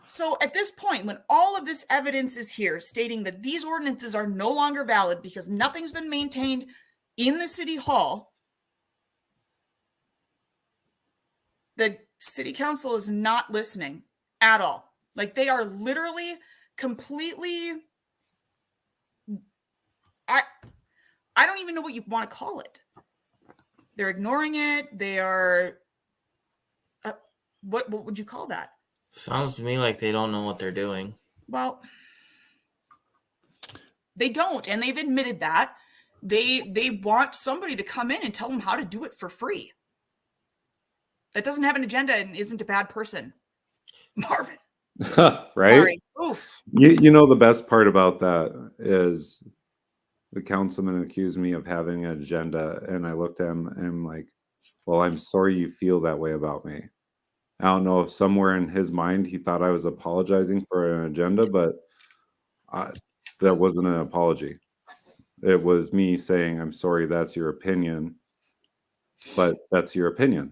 so at this point, when all of this evidence is here stating that these ordinances are no longer valid because nothing's been maintained in the City Hall, the City Council is not listening at all. Like, they are literally completely, I don't even know what you want to call it. They're ignoring it. They are, what would you call that? Sounds to me like they don't know what they're doing. Well, they don't, and they've admitted that. They want somebody to come in and tell them how to do it for free. That doesn't have an agenda and isn't a bad person. Marvin. Right? Sorry. Oof. You know, the best part about that is the councilman accused me of having an agenda, and I looked at him and I'm like, well, I'm sorry you feel that way about me. I don't know if somewhere in his mind he thought I was apologizing for an agenda, but that wasn't an apology. It was me saying, I'm sorry, that's your opinion, but that's your opinion.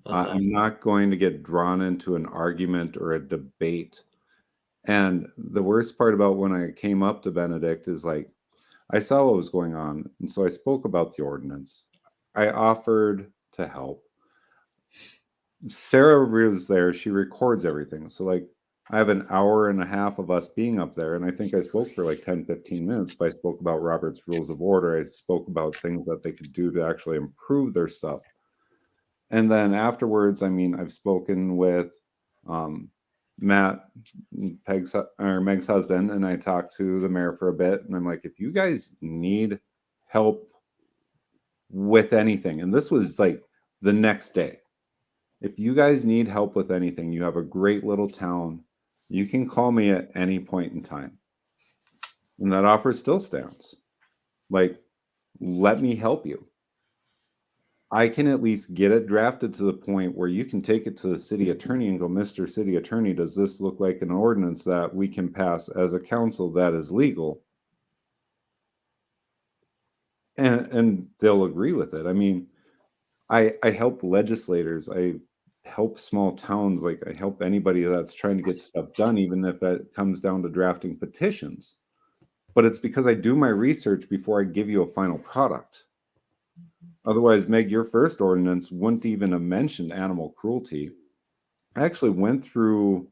I'm not going to get drawn into an argument or a debate. And the worst part about when I came up to Benedict is, like, I saw what was going on, and so I spoke about the ordinance. I offered to help. Sarah was there. She records everything. So, like, I have an hour and a half of us being up there, and I think I spoke for like 10, 15 minutes. But I spoke about Robert's Rules of Order. I spoke about things that they could do to actually improve their stuff. And then afterwards, I mean, I've spoken with Matt, Meg's husband, and I talked to the mayor for a bit. And I'm like, if you guys need help with anything, and this was like the next day, if you guys need help with anything, you have a great little town, you can call me at any point in time. And that offer still stands. Like, let me help you. I can at least get it drafted to the point where you can take it to the city attorney and go, Mr. City Attorney, does this look like an ordinance that we can pass as a council that is legal? And they'll agree with it. I mean, I help legislators. I help small towns. Like, I help anybody that's trying to get stuff done, even if it comes down to drafting petitions. But it's because I do my research before I give you a final product. Otherwise, Meg, your first ordinance wouldn't even have mentioned animal cruelty. I actually went through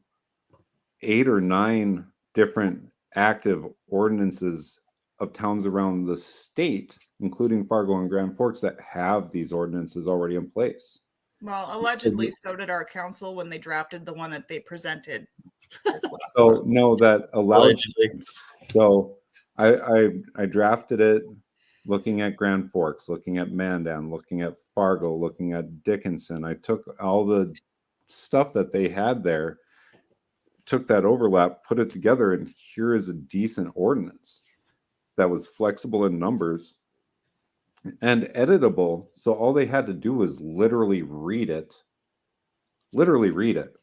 8 or 9 different active ordinances of towns around the state, including Fargo and Grand Forks, that have these ordinances already in place. Well, allegedly, so did our council when they drafted the one that they presented this last So month. no, that allowed. Allegedly. So I drafted it looking at Grand Forks, looking at Mandan, looking at Fargo, looking at Dickinson. I took all the stuff that they had there, took that overlap, put it together, and here is a decent ordinance that was flexible in numbers and editable. So all they had to do was literally read it. Literally read it.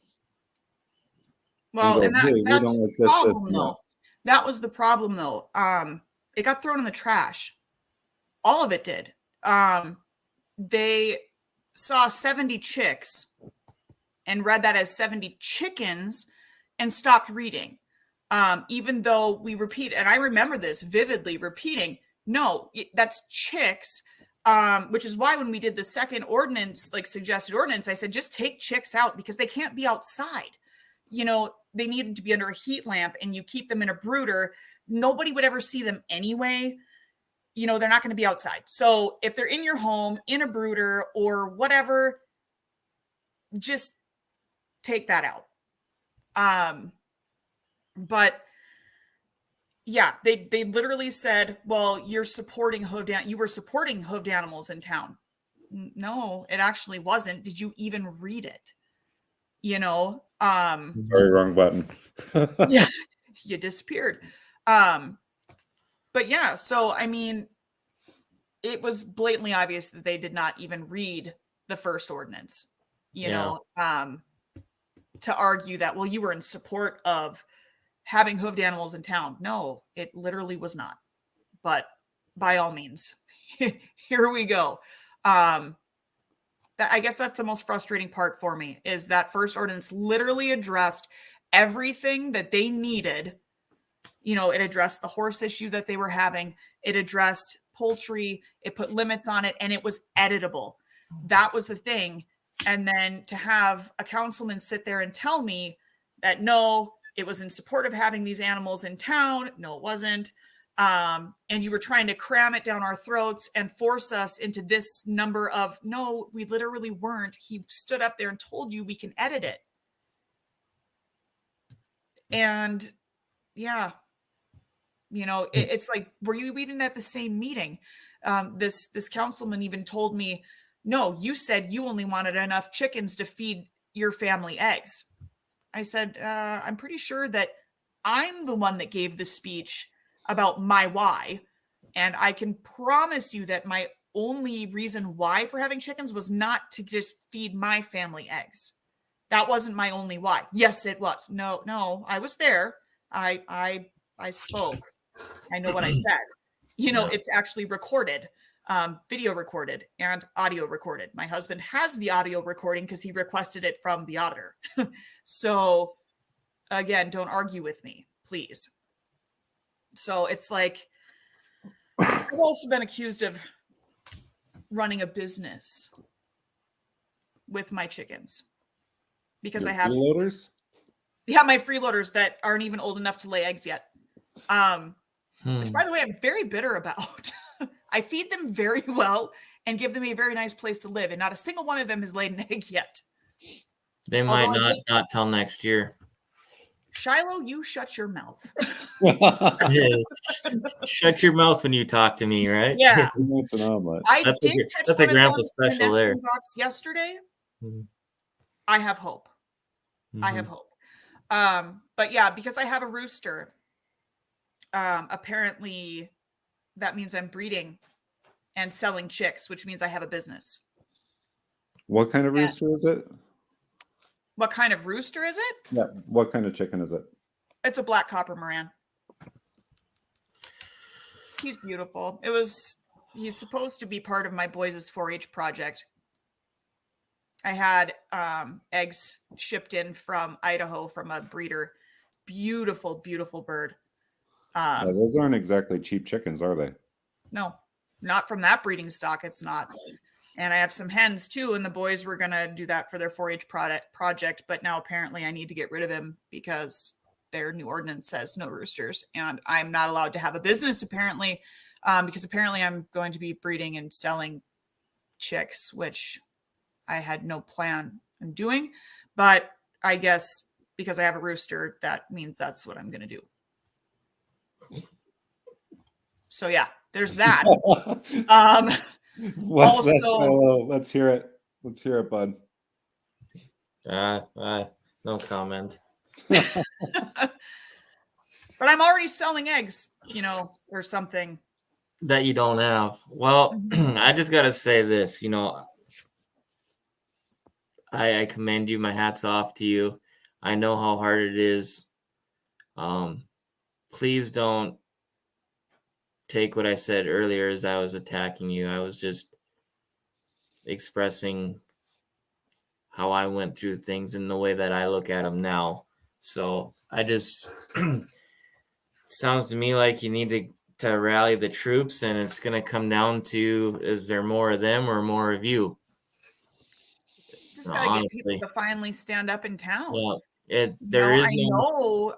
Well, go, and that, "Hey, we that's don't the like this, problem, and though. this." That was the problem, though. It got thrown in the trash. All of it did. They saw 70 chicks and read that as 70 chickens and stopped reading. Even though we repeat, and I remember this vividly repeating, no, that's chicks. Which is why when we did the second ordinance, like suggested ordinance, I said, just take chicks out because they can't be outside. You know, they needed to be under a heat lamp and you keep them in a brooder. Nobody would ever see them anyway. You know, they're not going to be outside. So if they're in your home, in a brooder or whatever, just take that out. But yeah, they literally said, well, you were supporting hoofed animals in town. No, it actually wasn't. Did you even read it? You know, Sorry, wrong button. yeah, you disappeared. But yeah, so I mean, it was blatantly obvious that they did not even read the first ordinance, you know, to argue that, well, you were in support of having hoofed animals in town. No, it literally was not. But by all means, here we go. I guess that's the most frustrating part for me is that first ordinance literally addressed everything that they needed. You know, it addressed the horse issue that they were having. It addressed poultry. It put limits on it, and it was editable. That was the thing. And then to have a councilman sit there and tell me that, no, it was in support of having these animals in town. No, it wasn't. And you were trying to cram it down our throats and force us into this number of, no, we literally weren't. He stood up there and told you we can edit it. And yeah, you know, it's like, were you even at the same meeting? This councilman even told me, no, you said you only wanted enough chickens to feed your family eggs. I said, I'm pretty sure that I'm the one that gave the speech about my why. And I can promise you that my only reason why for having chickens was not to just feed my family eggs. That wasn't my only why. Yes, it was. No, I was there. I spoke. I know what I said. You know, it's actually recorded, video recorded and audio recorded. My husband has the audio recording because he requested it from the auditor. So again, don't argue with me, please. So it's like, I've also been accused of running a business with my chickens because I have freeloaders. Yeah, my freeloaders that aren't even old enough to lay eggs yet. Which, by the way, I'm very bitter about. I feed them very well and give them a very nice place to live, and not a single one of them has laid an egg yet. They Although might I not did, not till next year. Shiloh, you shut your mouth. Shut your mouth when you talk to me, right? Yeah. It's an omelet. I That's did catch that's one a of grandpa them in the special there. nesting box yesterday. Mhm. I have hope. I have hope. But yeah, because I have a rooster, apparently that means I'm breeding and selling chicks, which means I have a business. What kind of And rooster is it? what kind of rooster is it? Yeah. What kind of chicken is it? It's a black copper Moran. He's beautiful. He's supposed to be part of my boys' 4-H project. I had eggs shipped in from Idaho from a breeder. Beautiful, beautiful bird. Yeah, those aren't exactly cheap chickens, are they? No, not from that breeding stock. It's not. And I have some hens too, and the boys were gonna do that for their 4-H project, but now apparently I need to get rid of him because their new ordinance says no roosters, and I'm not allowed to have a business apparently, because apparently I'm going to be breeding and selling chicks, which I had no plan on doing, but I guess because I have a rooster, that means that's what I'm gonna do. So yeah, there's that. What's that, Also, fellow? Let's hear it. Let's hear it, bud. No comment. but I'm already selling eggs, or something. That you don't have. Well, I just gotta say this, I commend you. My hat's off to you. I know how hard it is. Please don't take what I said earlier as I was attacking you. I was just expressing how I went through things in the way that I look at them now. So I just sounds to me like you need to rally the troops, and it's going to come down to, is there more of them or more of you? Just gotta get people Honestly, to finally stand up in town. yeah, there is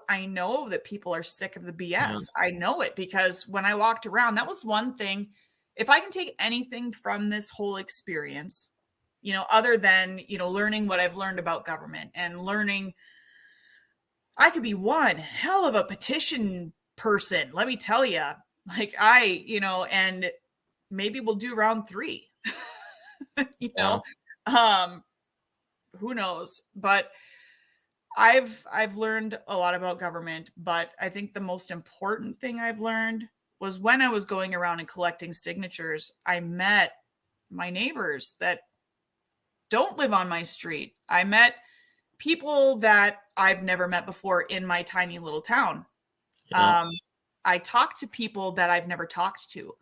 I know that people are sick of the BS. Yeah. I know it because when I walked around, that was one thing. If I can take anything from this whole experience, other than, learning what I've learned about government and learning, I could be one hell of a petition person. Let me tell you, and maybe we'll do round 3, Yeah. Who knows, but I've learned a lot about government, but I think the most important thing I've learned was when I was going around and collecting signatures, I met my neighbors that don't live on my street. I met people that I've never met before in my tiny little town. Yeah. I talked to people that I've never talked to,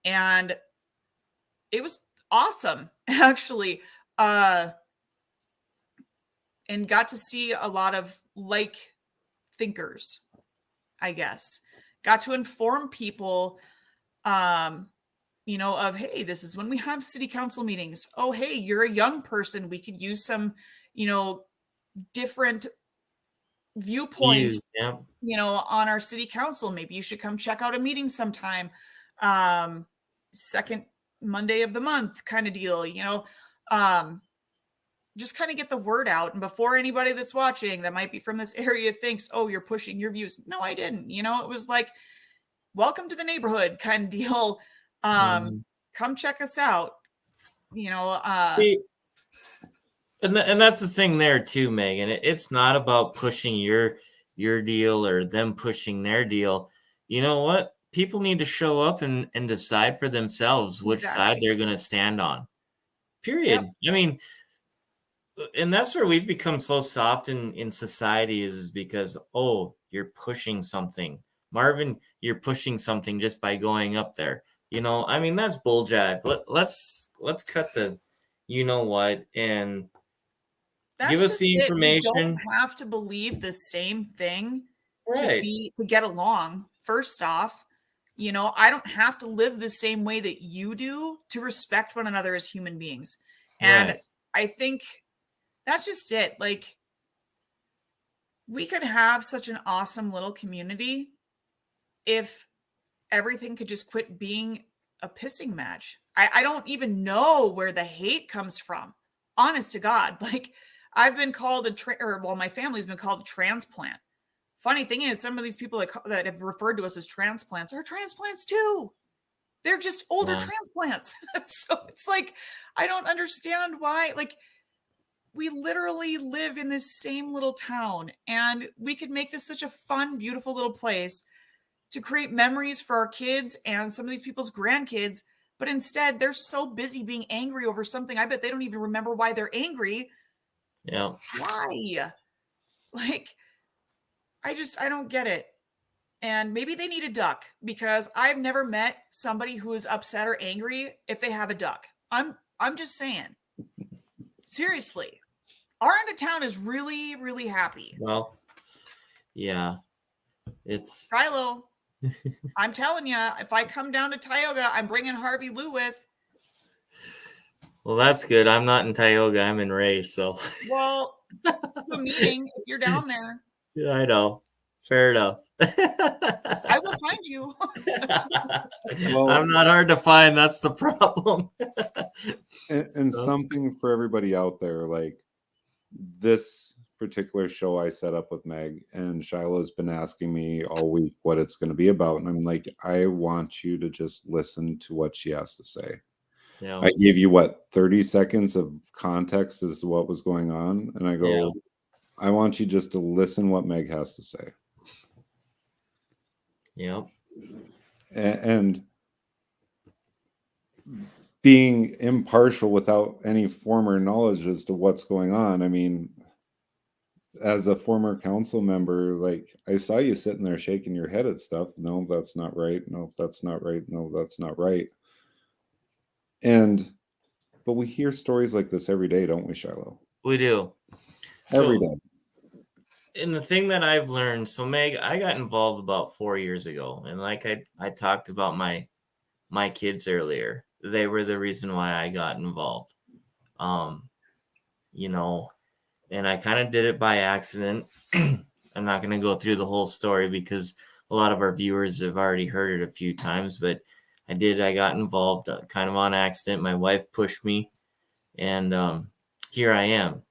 and it was awesome, actually. And got to see a lot of thinkers, I guess. Got to inform people, of, hey, this is when we have city council meetings. Oh, hey, you're a young person. We could use some, different viewpoints, Yeah. On our city council. Maybe you should come check out a meeting sometime. Second Monday of the month kind of deal, just kind of get the word out. And before anybody that's watching that might be from this area thinks, oh, you're pushing your views. No, I didn't. It was like, welcome to the neighborhood kind of deal. Come check us out. See, and that's the thing there too, Megan. It's not about pushing your deal or them pushing their deal. You know what? People need to show up and decide for themselves which side they're going to stand on. Period. Yep. I mean, and that's where we've become so soft in society is because, oh, you're pushing something. Marvin, you're pushing something just by going up there. I mean, that's bull jive. Let's cut the what and That's give us just the it. We don't information. have to believe the same thing Right. to get along. First off, I don't have to live the same way that you do to respect one another as human beings. And Right. I think that's just it. Like, we could have such an awesome little community if everything could just quit being a pissing match. I don't even know where the hate comes from. Honest to God. Like, I've been called my family's been called a transplant. Funny thing is, some of these people that have referred to us as transplants are transplants too. They're just older Yeah. transplants. So it's like, I don't understand why. Like, we literally live in this same little town, and we could make this such a fun, beautiful little place to create memories for our kids and some of these people's grandkids. But instead, they're so busy being angry over something. I bet they don't even remember why they're angry. Yeah. Why? Like, I don't get it. And maybe they need a duck, because I've never met somebody who is upset or angry if they have a duck. I'm just saying. Seriously. Our end of town is really, really happy. Well, yeah, it's Shiloh, I'm telling you, if I come down to Tioga, I'm bringing Harvey Lou with. well, that's good. I'm not in Tioga. I'm in Ray, so Well, the meeting, if you're down there, yeah, I know. Fair enough. I will find you. Well, I'm not hard to find. That's the problem. and So, something for everybody out there, like this particular show I set up with Meg, and Shiloh's been asking me all week what it's going to be about, and I'm like, I want you to just listen to what she has to say. yeah, I gave you 30 seconds of context as to what was going on, and I go, yeah, I want you just to listen what Meg has to say. yeah, And being impartial without any former knowledge as to what's going on. I mean, as a former council member, like, I saw you sitting there shaking your head at stuff. No, that's not right. No, that's not right. No, that's not right. But we hear stories like this every day, don't we, Shiloh? we do. Every So, day. and the thing that I've learned, so Meg, I got involved about 4 years ago, and like I talked about my kids earlier, they were the reason why I got involved. You know, and I kind of did it by accident. I'm not going to go through the whole story because a lot of our viewers have already heard it a few times, but I got involved kind of on accident. My wife pushed me, and here I am.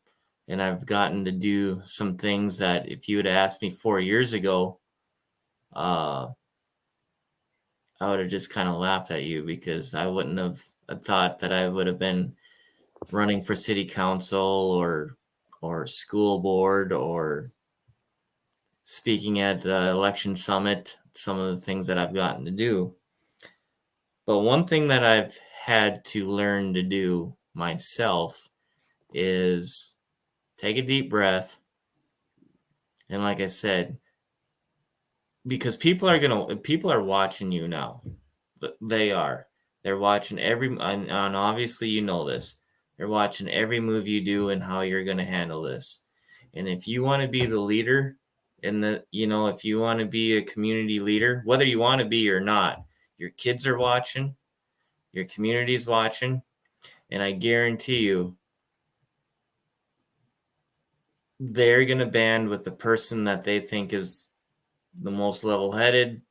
And I've gotten to do some things that if you had asked me 4 years ago, I would have just kind of laughed at you, because I wouldn't have thought that I would have been running for city council or school board or speaking at the election summit, some of the things that I've gotten to do. But one thing that I've had to learn to do myself is take a deep breath. And like I said, because people are watching you now. They are. They're watching and obviously you know this. They're watching every move you do and how you're going to handle this. And if you want to be the leader if you want to be a community leader, whether you want to be or not, your kids are watching, your community's watching, and I guarantee you they're going to band with the person that they think is the most level-headed,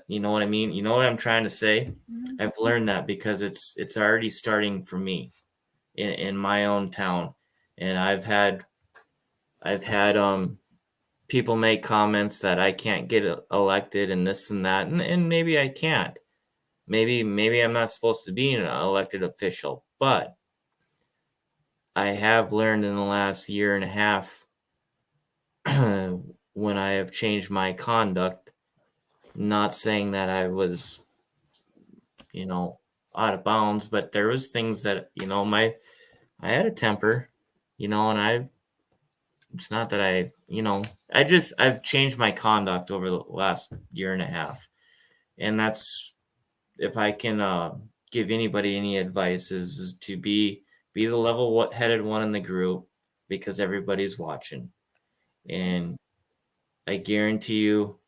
you know what I mean? You know what I'm trying to say? Mhm. I've learned that because it's already starting for me in my own town. And I've had people make comments that I can't get elected and this and that, and maybe I can't. Maybe I'm not supposed to be an elected official, but I have learned in the last year and a half when I have changed my conduct, not saying that I was, out of bounds, but there was things that, I had a temper, and it's not that I've changed my conduct over the last year and a half. And that's, if I can give anybody any advice, is to be the level-headed one in the group, because everybody's watching. And I guarantee you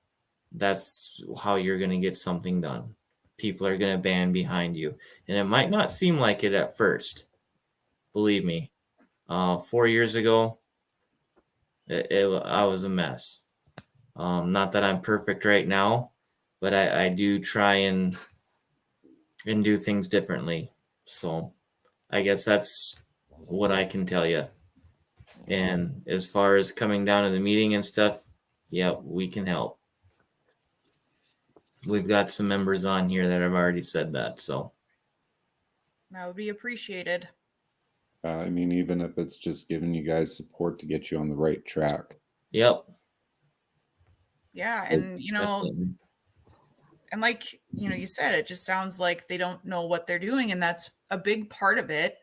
that's how you're going to get something done. People are going to band behind you. And it might not seem like it at first. Believe me. 4 years ago, I was a mess. Not that I'm perfect right now, but I do try and do things differently. So I guess that's what I can tell you. And as far as coming down to the meeting and stuff, yeah, we can help. We've got some members on here that have already said that. So That would be appreciated. I mean, even if it's just giving you guys support to get you on the right track. yep. Yeah. And, Definitely. and like, you said, it just sounds like they don't know what they're doing. And that's a big part of it.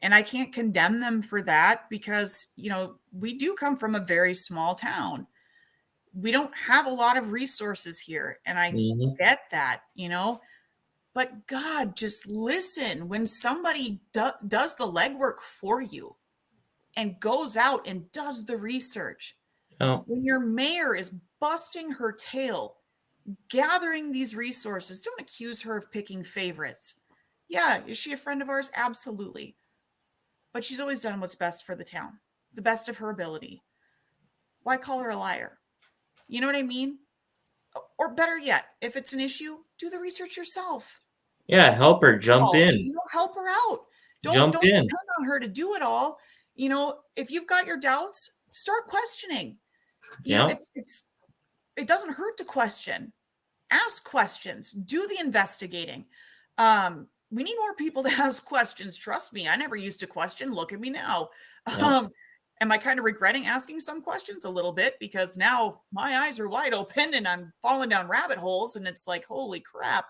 And I can't condemn them for that because, we do come from a very small town. We don't have a lot of resources here. And I Mhm. get that, but God, just listen when somebody does the legwork for you and goes out and does the research. Yep. When your mayor is busting her tail, gathering these resources, don't accuse her of picking favorites. Yeah, is she a friend of ours? Absolutely. But she's always done what's best for the town, the best of her ability. Why call her a liar? You know what I mean? Or better yet, if it's an issue, do the research yourself. Yeah, help her jump in. Help her out. Don't Jump in. depend on her to do it all. If you've got your doubts, start questioning. Yeah. It doesn't hurt to question. Ask questions. Do the investigating. We need more people to ask questions. Trust me, I never used to question. Look at me now. Yeah. Am I kind of regretting asking some questions a little bit because now my eyes are wide open and I'm falling down rabbit holes and it's like, holy crap.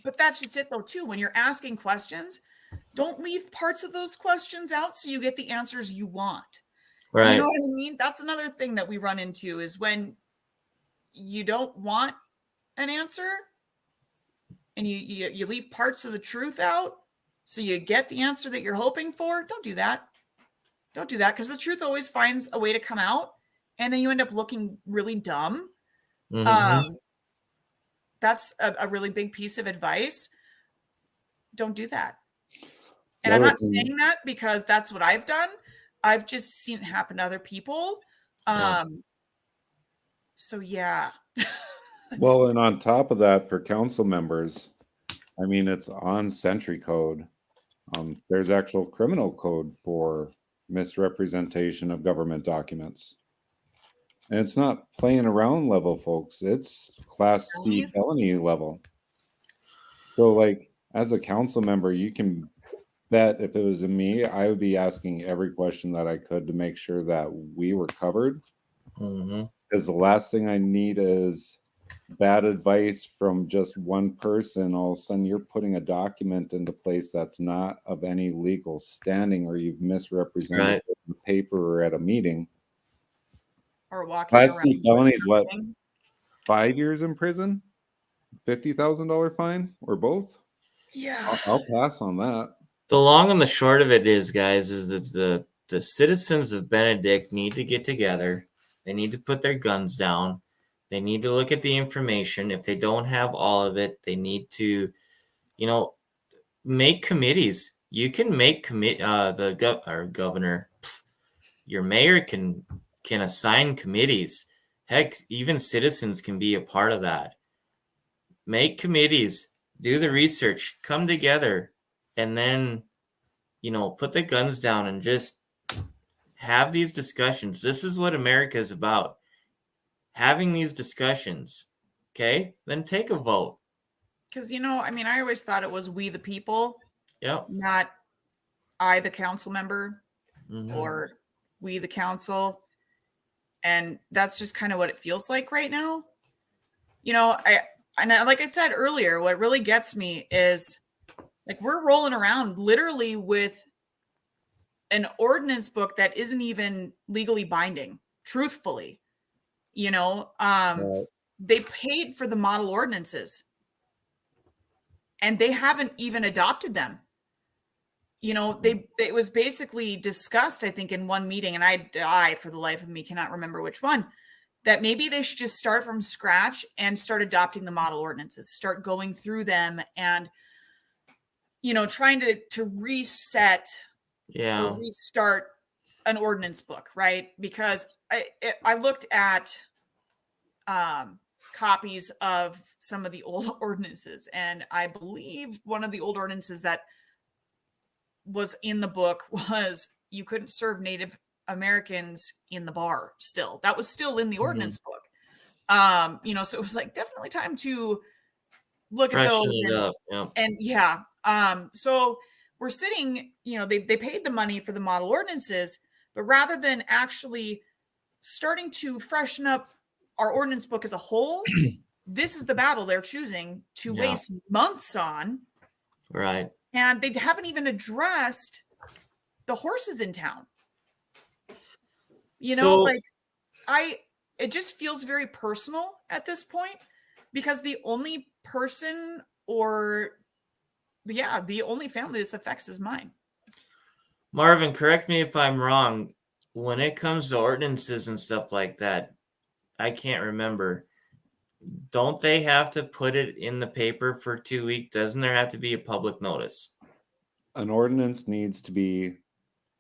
But that's just it though too. When you're asking questions, don't leave parts of those questions out so you get the answers you want. Right. You know what I mean? That's another thing that we run into is when you don't want an answer and you leave parts of the truth out so you get the answer that you're hoping for. Don't do that. Don't do that because the truth always finds a way to come out and then you end up looking really dumb. Mhm. That's a really big piece of advice. Don't do that. The And I'm other not thing- saying that because that's what I've done. I've just seen it happen to other people. Yeah. So yeah. Well, and on top of that, for council members, I mean, it's on Century Code. There's actual criminal code for misrepresentation of government documents. And it's not playing around level, folks. It's Class C Felonies? felony level. So, like, as a council member, you can bet if it was me, I would be asking every question that I could to make sure that we were covered. Mhm. Because the last thing I need is bad advice from just one person. All of a sudden, you're putting a document into place that's not of any legal standing, or you've misrepresented Right. it in the paper or at a meeting. Or walking Class around C felonies, with what, something. 5 years in prison, $50,000 fine, or both? Yeah. I'll pass on that. The long and the short of it is, guys, is the citizens of Benedict need to get together. They need to put their guns down. They need to look at the information. If they don't have all of it, they need to, make committees. You can make governor, your mayor can assign committees. Heck, even citizens can be a part of that. Make committees, do the research, come together, and then put the guns down and just have these discussions. This is what America is about. Having these discussions. Okay? Then take a vote. Because, I always thought it was we the people, Yep. not I the council member Mhm. or we the council. And that's just kind of what it feels like right now. Like I said earlier, what really gets me is like we're rolling around literally with an ordinance book that isn't even legally binding, truthfully. They paid for the model ordinances and they haven't even adopted them. It was basically discussed, I think, in one meeting, and I, for the life of me, cannot remember which one, that maybe they should just start from scratch and start adopting the model ordinances, start going through them and, trying to reset Yeah. or restart an ordinance book, right? Because I looked at copies of some of the old ordinances, and I believe one of the old ordinances that was in the book was you couldn't serve Native Americans in the bar. Still, that was still in the ordinance book. So it was like definitely time to look at Freshen those. it up. Yep. And yeah, so we're sitting, they paid the money for the model ordinances, but rather than actually starting to freshen up our ordinance book as a whole, this is the battle they're choosing to Yeah. waste months on. Right. And they haven't even addressed the horses in town. So- it just feels very personal at this point, because the only person the only family this affects is mine. Marvin, correct me if I'm wrong. When it comes to ordinances and stuff like that, I can't remember. Don't they have to put it in the paper for 2 weeks? Doesn't there have to be a public notice? An ordinance needs to be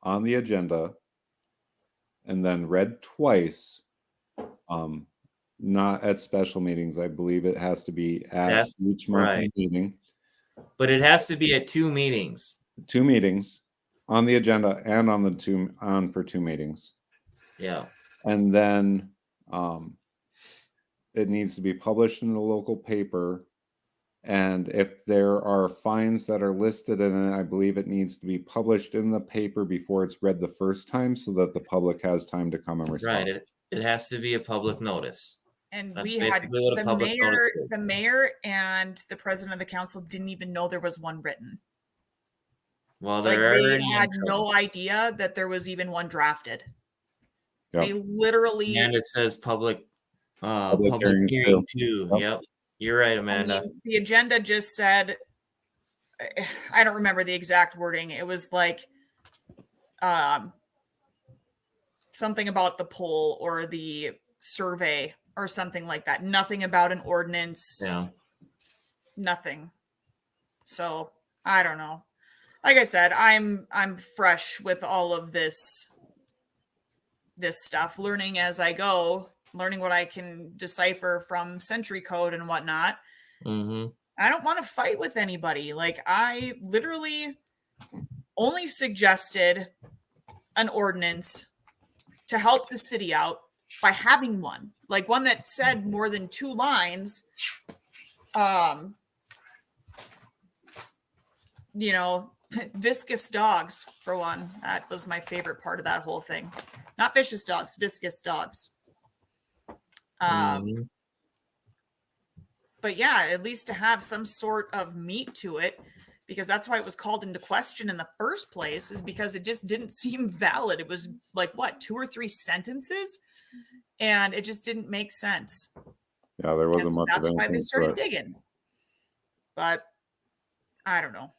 on the agenda and then read twice. Not at special meetings. I believe it has to be at each monthly meeting. But it has to be at 2 meetings. 2 meetings on the agenda and on for 2 meetings. Yeah. And then it needs to be published in the local paper. And if there are fines that are listed in it, I believe it needs to be published in the paper before it's read the first time, so that the public has time to come and respond. Right. It has to be a public notice. And That's we had basically what a public notice is. the mayor and the president of the council didn't even know there was one written. Well, Like, they're they already had in no trouble. idea that there was even one drafted. Yep. They literally, And it says public hearings hearing too. Yep. Yep. You're right, Amanda. the agenda just said, I don't remember the exact wording. It was like something about the poll or the survey or something like that. Nothing about an ordinance. Yeah. Nothing. So I don't know. Like I said, I'm fresh with all of this stuff, learning as I go, learning what I can decipher from century code and whatnot. Mm-hmm. I don't want to fight with anybody. Like, I literally only suggested an ordinance to help the city out by having one, like one that said more than 2 lines. Viscous dogs, for one. That was my favorite part of that whole thing. Not vicious dogs, viscous dogs. Mm-hmm. But yeah, at least to have some sort of meat to it, because that's why it was called into question in the first place, is because it just didn't seem valid. It was like, what, 2 or 3 sentences? And it just didn't make sense. Yeah, there wasn't much of That's why they anything to started it. digging. But I don't know.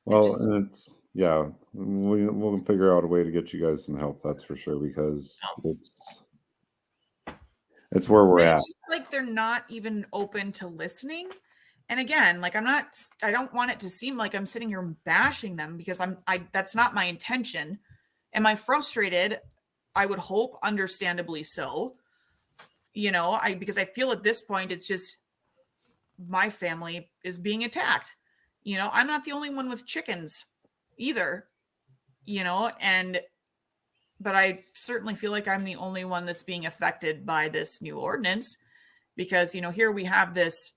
Well, and we'll figure out a way to get you guys some help, that's for sure, because it's where we're at. It's just like they're not even open to listening. And again, like, I don't want it to seem like I'm sitting here bashing them, because that's not my intention. Am I frustrated? I would hope, understandably so. Because I feel at this point, it's just my family is being attacked. I'm not the only one with chickens either, but I certainly feel like I'm the only one that's being affected by this new ordinance, because, here we have this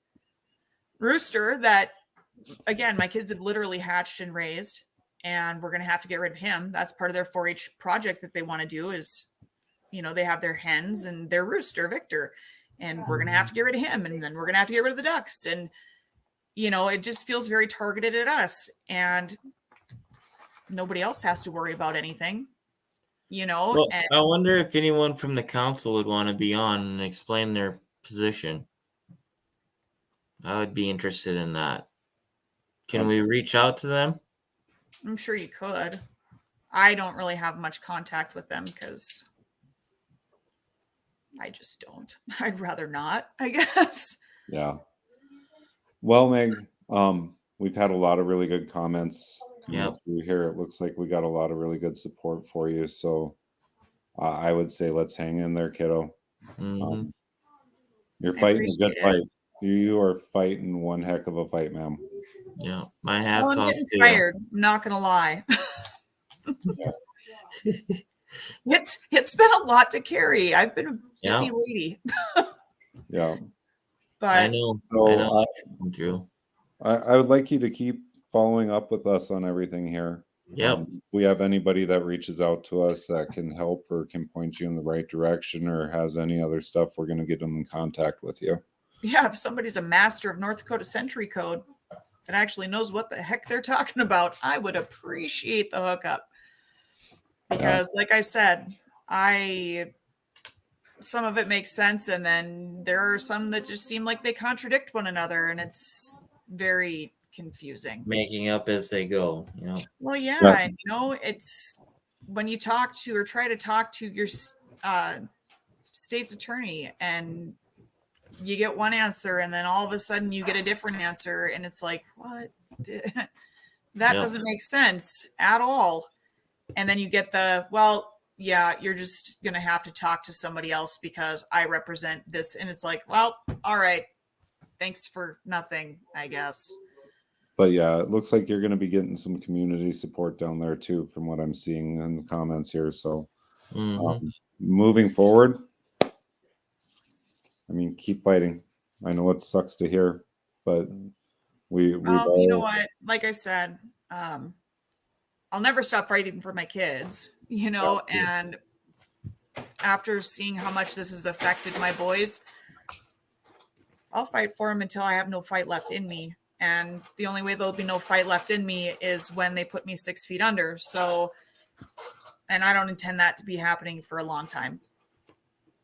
rooster that, again, my kids have literally hatched and raised, and we're going to have to get rid of him. That's part of their 4-H project that they want to do is, they have their hens and their rooster, Victor, and we're going to have to get rid of him. And then we're going to have to get rid of the ducks. And, it just feels very targeted at us, and nobody else has to worry about anything, Well, and I wonder if anyone from the council would want to be on and explain their position. I would be interested in that. Can we reach out to them? I'm sure you could. I don't really have much contact with them because I just don't. I'd rather not, I guess. Yeah. Well, Meg, we've had a lot of really good comments coming Yep. through here. It looks like we got a lot of really good support for you. So I would say let's hang in there, kiddo. Hmm. You're I fighting a good appreciate it. fight. You are fighting one heck of a fight, ma'am. Yeah. My Well, hat's I'm off getting to tired. I'm not gonna lie. you. It's been a lot to carry. I've been a busy Yeah. lady, Yeah. I but know. I know. So Drew. I would like you to keep following up with us on everything here. Yep. We have anybody that reaches out to us that can help or can point you in the right direction or has any other stuff, we're going to get them in contact with you. yeah, if somebody's a master of North Dakota Century Code that actually knows what the heck they're talking about, I would appreciate the hookup. Because, like I said, some of it makes sense, and then there are some that just seem like they contradict one another, and it's very confusing. Making up as they go. Well, yeah, Yeah. and it's when you talk to or try to talk to your state's attorney, and you get one answer, and then all of a sudden you get a different answer, and it's like, what? That Yep. doesn't make sense at all. And then you get well, yeah, you're just going to have to talk to somebody else because I represent this. And it's like, well, all right. Thanks for nothing, I guess. But yeah, it looks like you're going to be getting some community support down there too, from what I'm seeing in the comments here. So moving forward, I mean, keep fighting. I know it sucks to hear, but we've all, you know what? Like I said, I'll never stop fighting for my kids, and after seeing how much this has affected my boys, I'll fight for them until I have no fight left in me. And the only way there'll be no fight left in me is when they put me 6 feet under. So, and I don't intend that to be happening for a long time.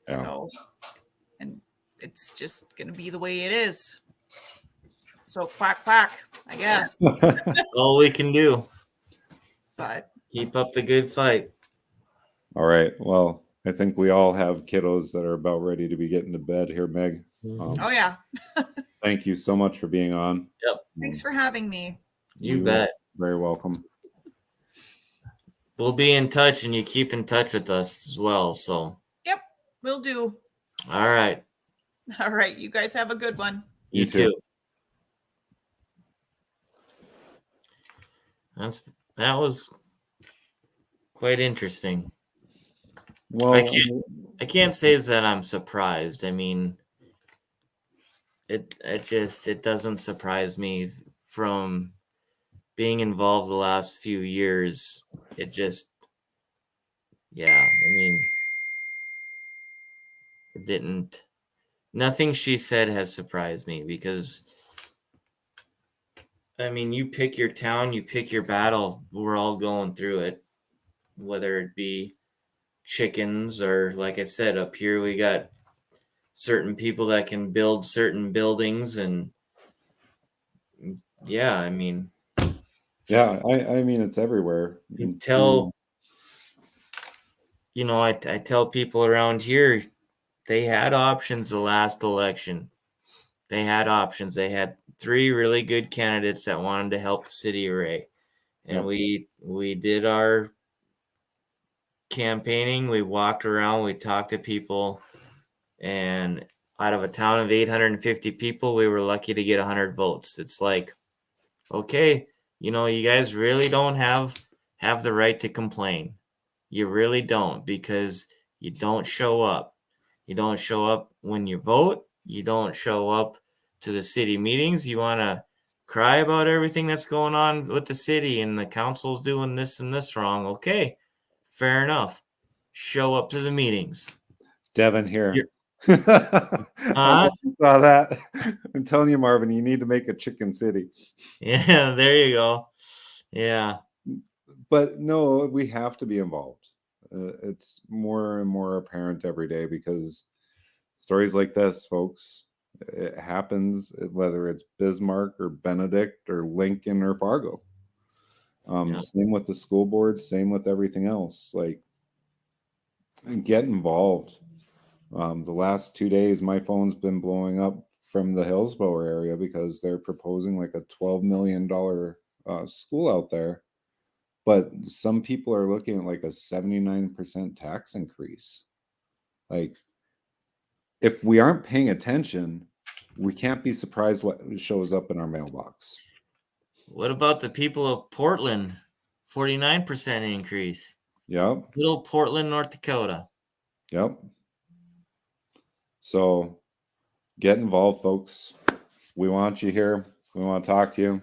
Yeah. So, and it's just going to be the way it is. So quack, quack, I guess. All we can do. But Keep up the good fight. All right. Well, I think we all have kiddos that are about ready to be getting to bed here, Meg. oh yeah. Thank you so much for being on. Yep. Thanks for having me. You bet. Very welcome. We'll be in touch, and you keep in touch with us as well. So. Yep, will do. All right. All right. You guys have a good one. You too. That was quite interesting. Well, I can't say that I'm surprised. I mean, it doesn't surprise me from being involved the last few years. It just, yeah, I mean, it didn't. Nothing she said has surprised me because, I mean, you pick your town, you pick your battle. We're all going through it, whether it be chickens or, like I said, up here we got certain people that can build certain buildings, and yeah, I mean, yeah, I mean, it's everywhere. you tell, I tell people around here, they had options the last election. They had options. They had 3 really good candidates that wanted to help the city of Ray. And we did our campaigning. We walked around, we talked to people, and out of a town of 850 people, we were lucky to get 100 votes. It's like, okay, you guys really don't have the right to complain. You really don't, because you don't show up. You don't show up when you vote. You don't show up to the city meetings. You want to cry about everything that's going on with the city and the council's doing this and this wrong. Okay, fair enough. Show up to the meetings. Devin here. I saw that. I'm telling you, Marvin, you need to make a chicken city. Yeah, there you go. Yeah. But no, we have to be involved. It's more and more apparent every day because stories like this, folks, it happens whether it's Bismarck or Benedict or Lincoln or Fargo. Same with the school boards, same with everything else. Like, get involved. The last 2 days, my phone's been blowing up from the Hillsborough area because they're proposing like a $12 million school out there. but some people are looking at like a 79% tax increase. Like, if we aren't paying attention, we can't be surprised what shows up in our mailbox. What about the people of Portland? 49% increase. Yep. Little Portland, North Dakota. Yep. So get involved, folks. We want you here. We want to talk to you.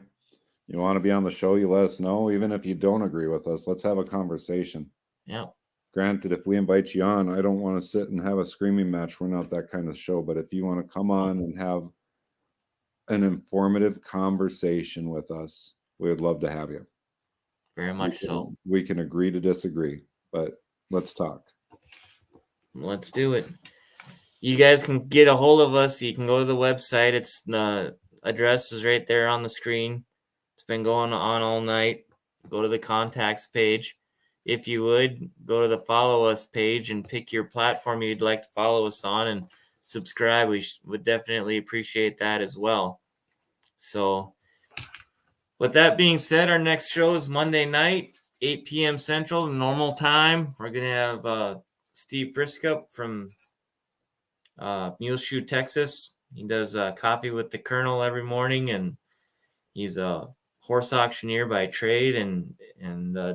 You want to be on the show, you let us know. Even if you don't agree with us, let's have a conversation. Yep. Granted, if we invite you on, I don't want to sit and have a screaming match. We're not that kind of show. But if you want to come on and have an informative conversation with us, we would love to have you. Very much so. We can agree to disagree, but let's talk. Let's do it. You guys can get a hold of us. You can go to the website. It's the address is right there on the screen. It's been going on all night. Go to the contacts page. If you would, go to the follow us page and pick your platform you'd like to follow us on and subscribe. We would definitely appreciate that as well. So with that being said, our next show is Monday night, 8 p.m. Central, normal time. We're going to have Steve Friskup from Muleshoe, Texas. He does coffee with the Colonel every morning, and he's a horse auctioneer by trade and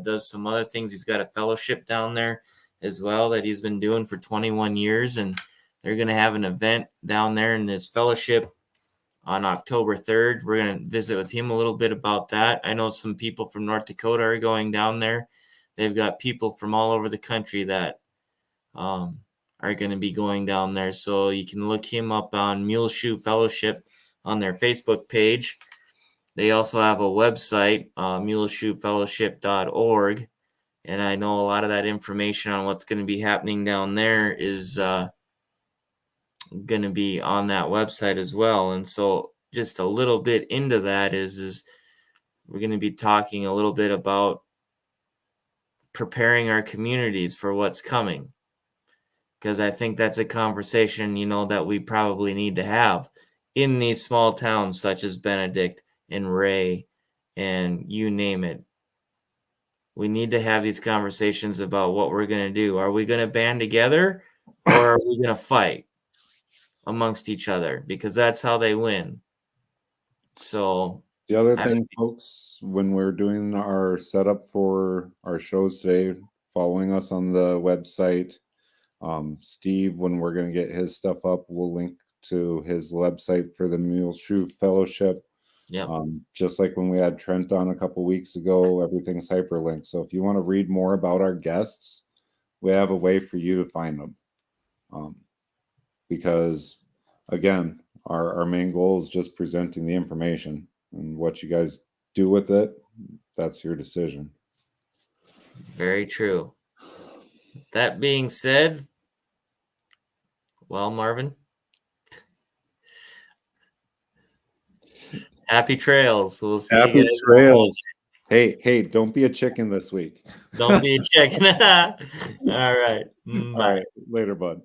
does some other things. He's got a fellowship down there as well that he's been doing for 21 years, and they're going to have an event down there in this fellowship on October 3rd. We're going to visit with him a little bit about that. I know some people from North Dakota are going down there. They've got people from all over the country that are going to be going down there. So you can look him up on Muleshoe Fellowship on their Facebook page. They also have a website, muleshoefellowship.org. And I know a lot of that information on what's going to be happening down there is going to be on that website as well. And so just a little bit into that is we're going to be talking a little bit about preparing our communities for what's coming. Because I think that's a conversation, that we probably need to have in these small towns such as Benedict and Ray and you name it. We need to have these conversations about what we're going to do. Are we going to band together or are we going to fight amongst each other? Because that's how they win. So the other thing, folks, when we're doing our setup for our shows today, following us on the website, Steve, when we're going to get his stuff up, we'll link to his website for the Muleshoe Fellowship. Yep. Just like when we had Trent on a couple weeks ago, everything's hyperlinked. So if you want to read more about our guests, we have a way for you to find them. Because again, our main goal is just presenting the information, and what you guys do with it, that's your decision. Very true. That being said, well, Marvin, happy trails. We'll see Happy you guys trails. Hey, don't be a chicken this week. Don't be a chicken. All right. All right. Later, bud.